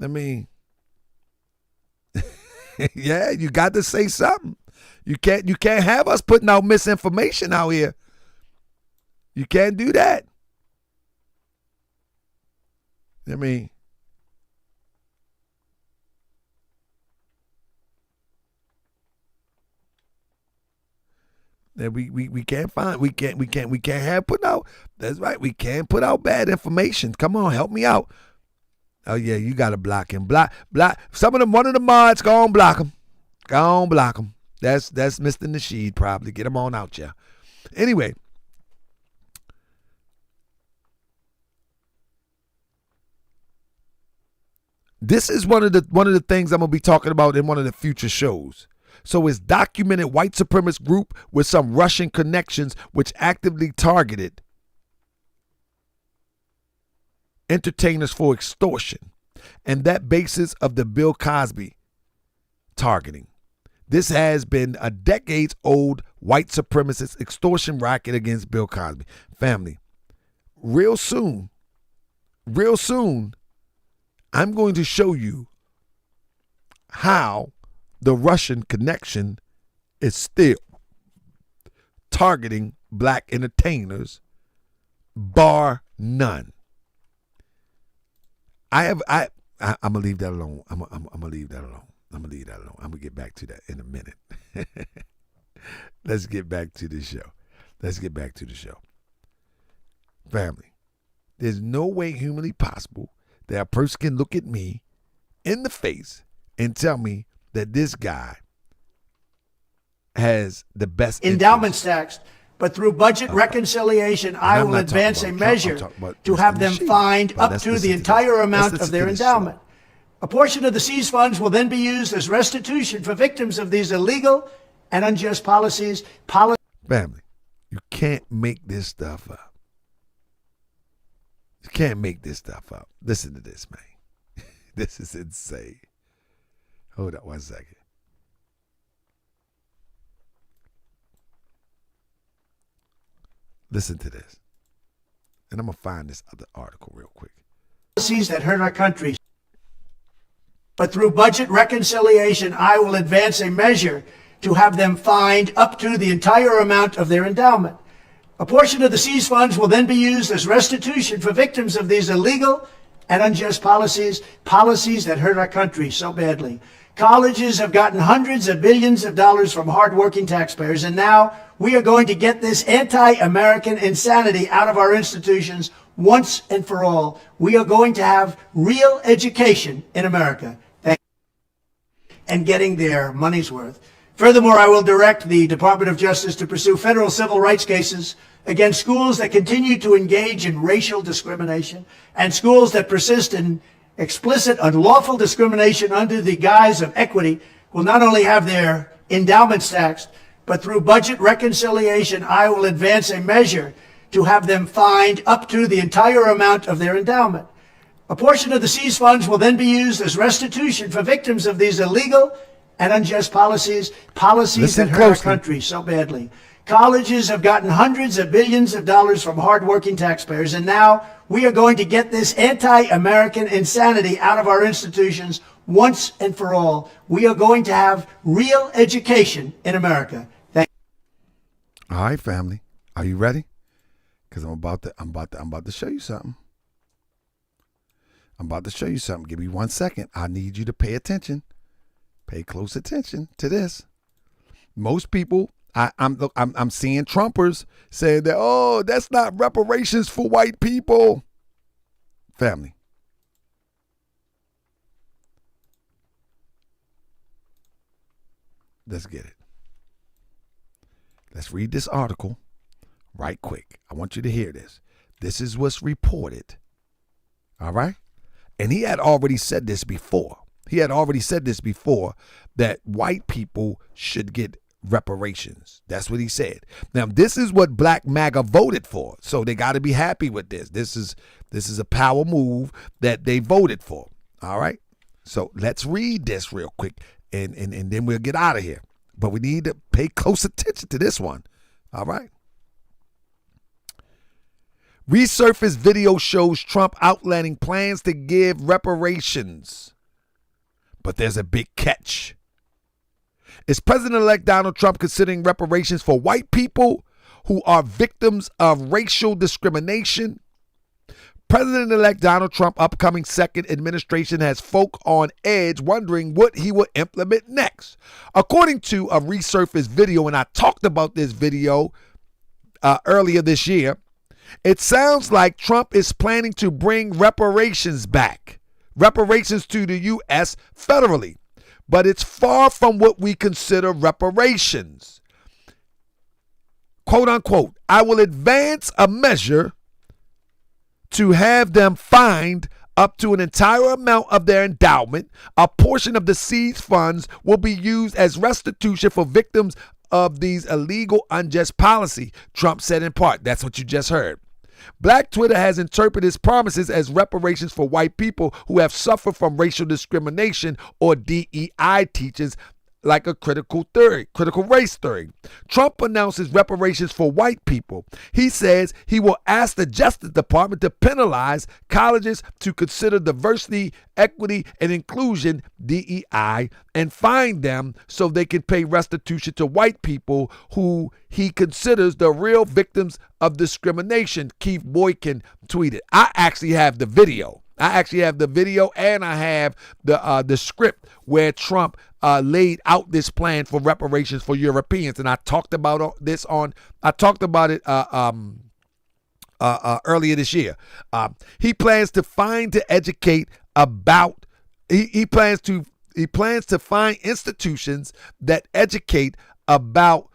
I mean, yeah, you got to say something. You can't have us putting out misinformation out here. You can't do that. I mean, that we can't have put out. That's right. We can't put out bad information. Come on, help me out. Oh yeah, you gotta block him. Block. Some of them, one of the mods, go on block him. Go on block him. That's Mr. Nasheed probably. Get him on out, yeah. Anyway. This is one of the things I'm gonna be talking about in one of the future shows. So it's documented white supremacist group with some Russian connections which actively targeted entertainers for extortion, and that basis of the Bill Cosby targeting. This has been a decades-old white supremacist extortion racket against Bill Cosby. Family, real soon, I'm going to show you how the Russian connection is still targeting black entertainers, bar none. I'm gonna leave that alone. I'm gonna leave that alone. I'm gonna get back to that in a minute. Let's get back to the show. Family, there's no way humanly possible that a person can look at me in the face and tell me that this guy has the best endowment tax, but through budget reconciliation, I will advance a measure to have them fined up to the entire amount of their endowment. A portion of the seized funds will then be used as restitution for victims of these illegal and unjust policies. Family, you can't make this stuff up. You can't make this stuff up. Listen to this, man. This is insane. Hold on 1 second. Listen to this. And I'm going to find this other article real quick. Policies that hurt our country. But through budget reconciliation, I will advance a measure to have them fined up to the entire amount of their endowment. A portion of the seized funds will then be used as restitution for victims of these illegal and unjust policies that hurt our country so badly. Colleges have gotten hundreds of billions of dollars from hardworking taxpayers, and now we are going to get this anti-American insanity out of our institutions once and for all. We are going to have real education in America and getting their money's worth. Furthermore, I will direct the Department of Justice to pursue federal civil rights cases against schools that continue to engage in racial discrimination and schools that persist in explicit unlawful discrimination under the guise of equity will not only have their endowments taxed, but through budget reconciliation, I will advance a measure to have them fined up to the entire amount of their endowment. A portion of the seized funds will then be used as restitution for victims of these illegal and unjust policies Listen that hurt our closely. country so badly. Colleges have gotten hundreds of billions of dollars from hardworking taxpayers, and now we are going to get this anti-American insanity out of our institutions once and for all. We are going to have real education in America. Thank All right, family. Are you ready? Because I'm about to show you something. I'm about to show you something. Give me 1 second. I need you to pay attention. Pay close attention to this. Most people, I'm seeing Trumpers say that, oh, that's not reparations for white people. Family. Let's get it. Let's read this article right quick. I want you to hear this. This is what's reported. All right? And he had already said this before. That white people should get reparations. That's what he said. Now, this is what Black MAGA voted for. So they got to be happy with this. This is a power move that they voted for. All right? So let's read this real quick and then we'll get out of here. But we need to pay close attention to this one. All right? Resurfaced video shows Trump outlining plans to give reparations. But there's a big catch. Is President-elect Donald Trump considering reparations for white people who are victims of racial discrimination? President-elect Donald Trump's upcoming second administration has folk on edge wondering what he will implement next. According to a resurfaced video, and I talked about this video earlier this year, it sounds like Trump is planning to bring reparations back. Reparations to the U.S. federally. But it's far from what we consider reparations. Quote unquote, I will advance a measure to have them fined up to an entire amount of their endowment. A portion of the seized funds will be used as restitution for victims of these illegal, unjust policy, Trump said in part. That's what you just heard. Black Twitter has interpreted his promises as reparations for white people who have suffered from racial discrimination or DEI teachings like a critical race theory. Trump announces reparations for white people. He says he will ask the Justice Department to penalize colleges to consider diversity, equity, and inclusion, DEI, and fine them so they can pay restitution to white people who he considers the real victims of discrimination, Keith Boykin tweeted. I actually have the video. And I have the script where Trump laid out this plan for reparations for Europeans, and I talked about it earlier this year. He plans to find to educate about. He plans to find institutions that educate about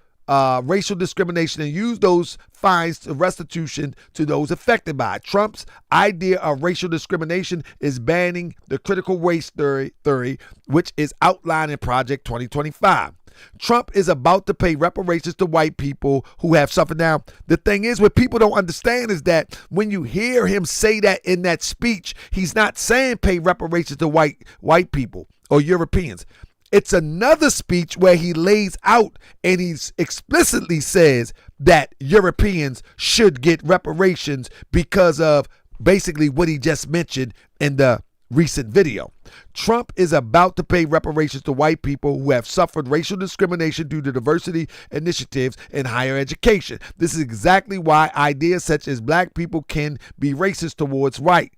racial discrimination and use those fines to restitution to those affected by it. Trump's idea of racial discrimination is banning the critical race theory, which is outlined in Project 2025. Trump is about to pay reparations to white people who have suffered. Now, the thing is, what people don't understand is that when you hear him say that in that speech, he's not saying pay reparations to white people or Europeans. It's another speech where he lays out and he explicitly says that Europeans should get reparations because of basically what he just mentioned in the recent video. Trump is about to pay reparations to white people who have suffered racial discrimination due to diversity initiatives in higher education. This is exactly why ideas such as black people can be racist towards white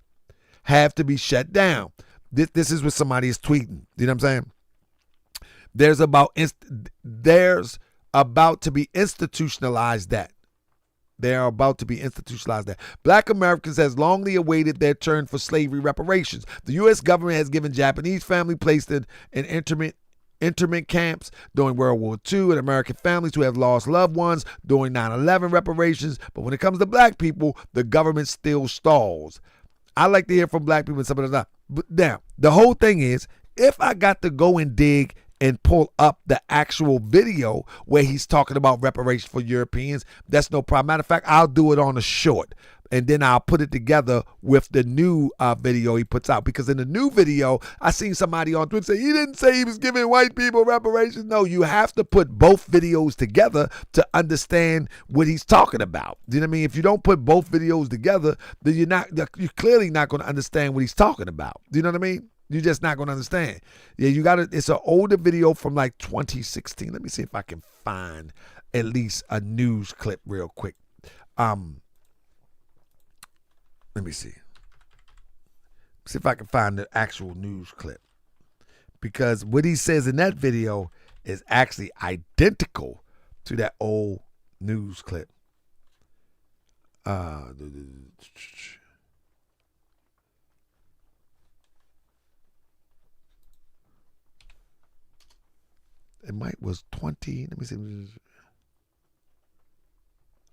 have to be shut down. This is what somebody is tweeting. You know what I'm saying? There's about to be institutionalized that. They are about to be institutionalized that. Black Americans has longly awaited their turn for slavery reparations. The U.S. government has given Japanese families placed in internment camps during World War II and American families who have lost loved ones during 9/11 reparations. But when it comes to black people, the government still stalls. I like to hear from black people and some of the time. But now, the whole thing is, if I got to go and dig and pull up the actual video where he's talking about reparations for Europeans, that's no problem. Matter of fact, I'll do it on a short. And then I'll put it together with the new video he puts out. Because in the new video, I seen somebody on Twitter say, he didn't say he was giving white people reparations. No, you have to put both videos together to understand what he's talking about. You know what I mean? If you don't put both videos together, then you're clearly not going to understand what he's talking about. Do you know what I mean? You're just not going to understand. Yeah, you got it's an older video from like 2016. Let me see if I can find at least a news clip real quick. Let me see. See if I can find the actual news clip. Because what he says in that video is actually identical to that old news clip. It was 20. Let me see.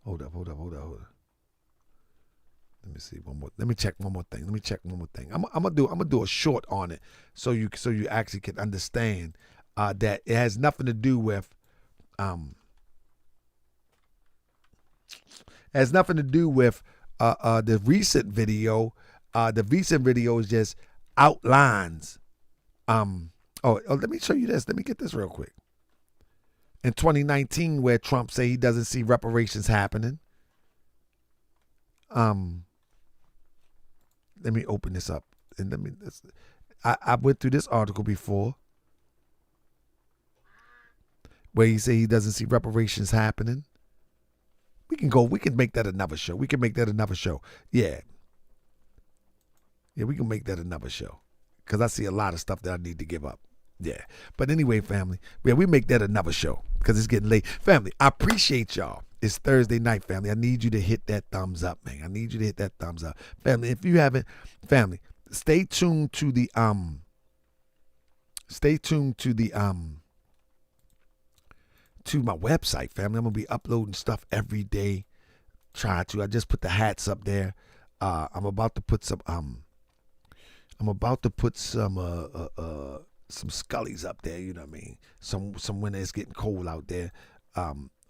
Hold up. Let me see one more. Let me check one more thing. I'm gonna do a short on it so you actually can understand that it has nothing to do with the recent video. The recent video is just outlines. Let me show you this. Let me get this real quick. In 2019, where Trump said he doesn't see reparations happening. Let me open this up and I went through this article before where he said he doesn't see reparations happening. We can make that another show. Yeah, we can make that another show because I see a lot of stuff that I need to give up. Yeah. But anyway, family, we make that another show because it's getting late. Family, I appreciate y'all. It's Thursday night, family. I need you to hit that thumbs up, man. Family, if you haven't, family, stay tuned to the to my website, family. I'm gonna be uploading stuff every day. I just put the hats up there. I'm about to put some Scullies up there, you know what I mean? Some when it's getting cold out there.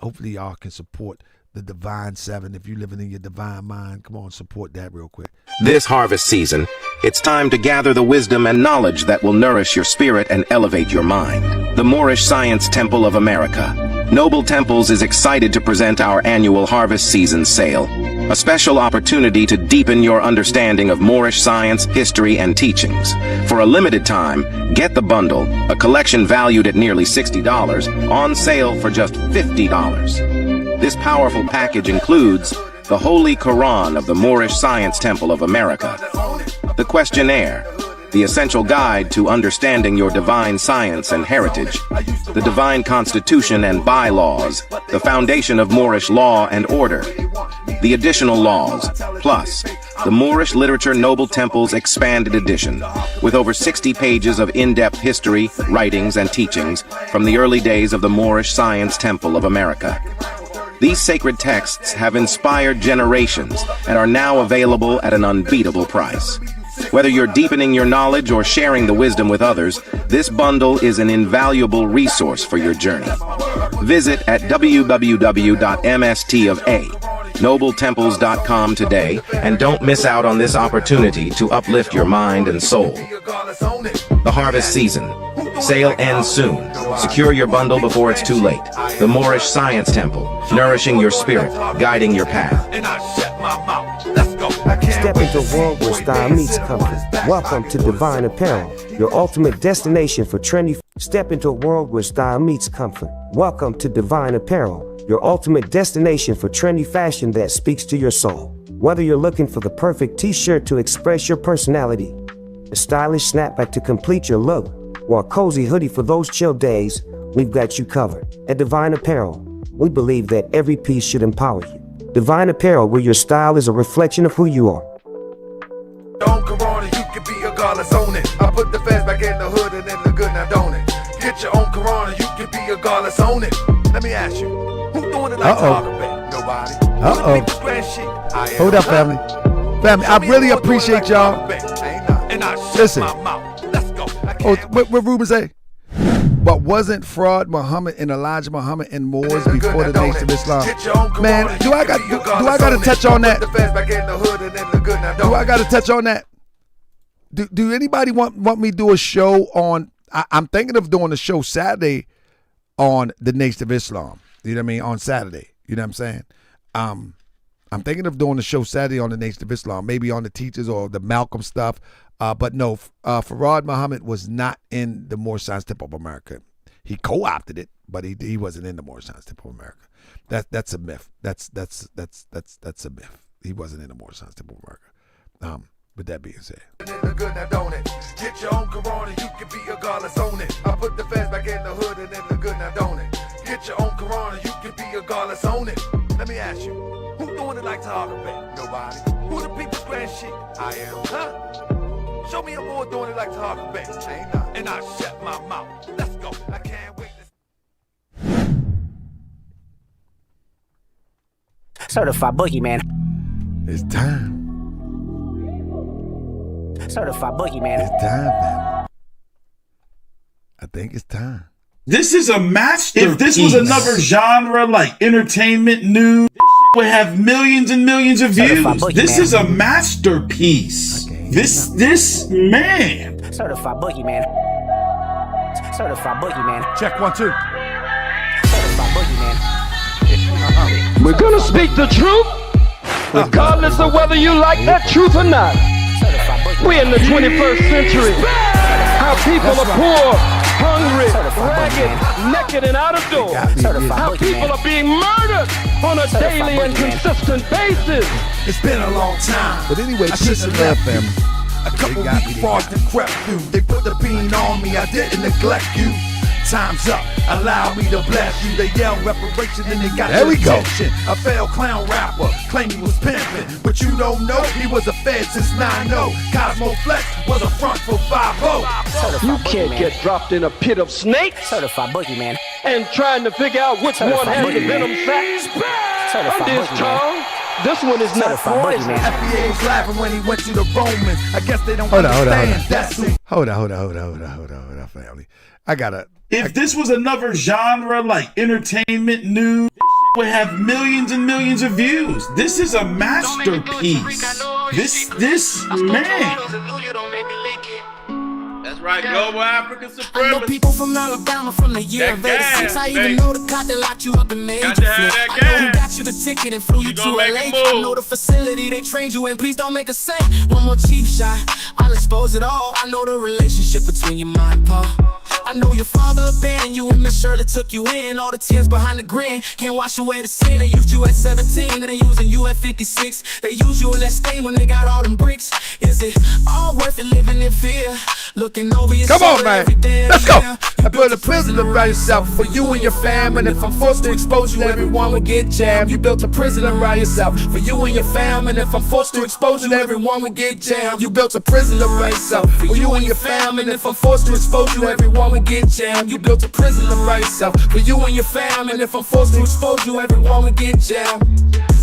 Hopefully y'all can support the Divine Seven. If you're living in your divine mind, come on, support that real quick. This harvest season, it's time to gather the wisdom and knowledge that will nourish your spirit and elevate your mind. The Moorish Science Temple of America, Noble Temples, is excited to present our annual harvest season sale, a special opportunity to deepen your understanding of Moorish science, history, and teachings. For a limited time, get the bundle, a collection valued at nearly $60, on sale for just $50. This powerful package includes the Holy Quran of the Moorish Science Temple of America, the questionnaire, the essential guide to understanding your divine science and heritage, the divine constitution and bylaws, the foundation of Moorish law and order, the additional laws, plus the Moorish Literature Noble Temples Expanded Edition, with over 60 pages of in-depth history, writings, and teachings from the early days of the Moorish Science Temple of America. These sacred texts have inspired generations and are now available at an unbeatable price. Whether you're deepening your knowledge or sharing the wisdom with others, this bundle is an invaluable resource for your journey. Visit at www.mstofa.nobletemples.com today and don't miss out on this opportunity to uplift your mind and soul. The harvest season. Sale ends soon. Secure your bundle before it's too late. The Moorish Science Temple, nourishing your spirit, guiding your path. Step into a world where style meets comfort. Welcome to Divine Apparel, your ultimate destination for trendy. Step into a world where style meets comfort. Welcome to Divine Apparel, your ultimate destination for trendy fashion that speaks to your soul. Whether you're looking for the perfect t-shirt to express your personality, a stylish snapback to complete your look, or a cozy hoodie for those chill days, we've got you covered. At Divine Apparel, we believe that every piece should empower you. Divine Apparel, where your style is a reflection of who you are. On Corona, you can be a god, let's own it. I put the fans back in the hood and in the good, now don't it? Get your own Corona, you can be a god, let's own it. Let me ask you, who's doing it like Target? Nobody. Hold up, family. Family, I really appreciate y'all. Listen. Oh, what Ruben say? But wasn't Farad Muhammad and Elijah Muhammad and Moors before the Nation of Islam? Man, do I got to touch on that? Do I got to touch on that? Do anybody want me to do a show on? I'm thinking of doing a show Saturday on the Nation of Islam. You know what I mean? On Saturday. You know what I'm saying? I'm thinking of doing a show Saturday on the Nation of Islam, maybe on the teachers or the Malcolm stuff. But no, Farad Muhammad was not in the Moorish Science Temple of America. He co-opted it, but he wasn't in the Moorish Science Temple of America. That's a myth. That's a myth. He wasn't in the Moorish Science Temple of America. With that being said. Get your own Quran and you can be a god, let's own it. I put the feds back in the hood and in the good, now don't it? Get your own Quran and you can be a god, let's own it. Let me ask you, who doing it like Tariq Nasheed? Nobody. Who the people's grand sheep? I am. Huh? Show me a more doing it like Tariq Nasheed. Ain't none. And I shut my mouth. Let's go. I can't wait to... Certified boogeyman. It's time. Certified boogeyman. It's time, man. I think it's time. This is a masterpiece. If this was another genre like entertainment, news, would have millions and millions of views. This is a masterpiece. This man. Certified boogeyman. Certified boogeyman. Check 1, 2. Certified boogeyman. We're gonna speak the truth, regardless of whether you like that truth or not. We're in the 21st century. How people are poor, hungry, ragged, naked, and out of doors. How people are being murdered on a daily and consistent basis. It's been a long time. But anyway, I peace and love, family. A couple weeks frost and crept through. They put the bean on me, I didn't neglect you. Time's up, allow me to bless you. They yell reparation and they got your attention. A failed clown rapper, claim he was pimping, but you don't know he was a fed since 9-0. Cosmo Flex was a front for 5-0. You can't get dropped in a pit of snakes. Certified boogeyman. And trying to figure out which one has the venom sac. I'm this tall. This one is not poison. FBA was laughing when he went to the Romans. I guess they don't understand. Hold on, family. I gotta. If this was another genre like entertainment, news, would have millions and millions of views. This is a masterpiece. This man. That's right, global African supremacy. I know people from Alabama from the year of 86. I even know the cop that locked you up and made you flip. I know who got you the ticket and flew you to LA. I know the facility they trained you in. Please don't make a say. One more cheap shot, I'll expose it all. I know the relationship between your mom and pa. I know your father abandoned you and Miss Shirley took you in. All the tears behind the grin can't wash away the sin. They used you at 17 and they using you at 56. They used you in that stain when they got all them bricks. Is it all worth it living in fear? Looking over your Come on, man. Let's go. I built a prison around yourself for you and your fam. And if I'm forced to expose you, everyone will get jammed. You built a prison around yourself for you and your fam. And if I'm forced to expose you, everyone will get jammed. You built a prison around yourself for you and your fam. And if I'm forced to expose you, everyone will get jammed. You built a prison around yourself for you and your fam. And if I'm forced to expose you, everyone will get jammed.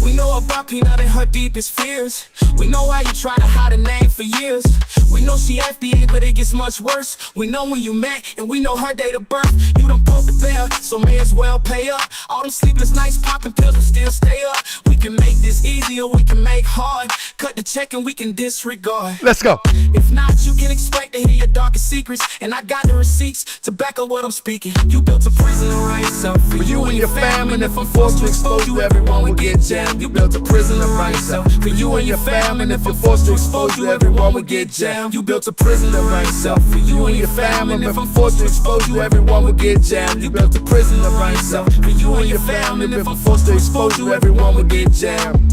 We know about Peanut and her deepest fears. We know how you try to hide a name for years. We know she FBA, but it gets much worse. We know when you met, and we know her date of birth. You done broke the bell, so may as well pay up. All them sleepless nights, popping pills, and still stay up. We can make this easy, or we can make hard. Cut the check and we can disregard. Let's go. If not, you can expect to hear your darkest secrets. And I got the receipts to back up what I'm speaking. You built a prison around yourself for you and your fam. And if I'm forced to expose you, everyone will get jammed. You built a prison around yourself for you and your fam. And if I'm forced to expose you, everyone will get jammed. You built a prison around yourself for you and your fam. And if I'm forced to expose you, everyone will get jammed. You built a prison around yourself for you and your fam. And if I'm forced to expose you, everyone will get jammed.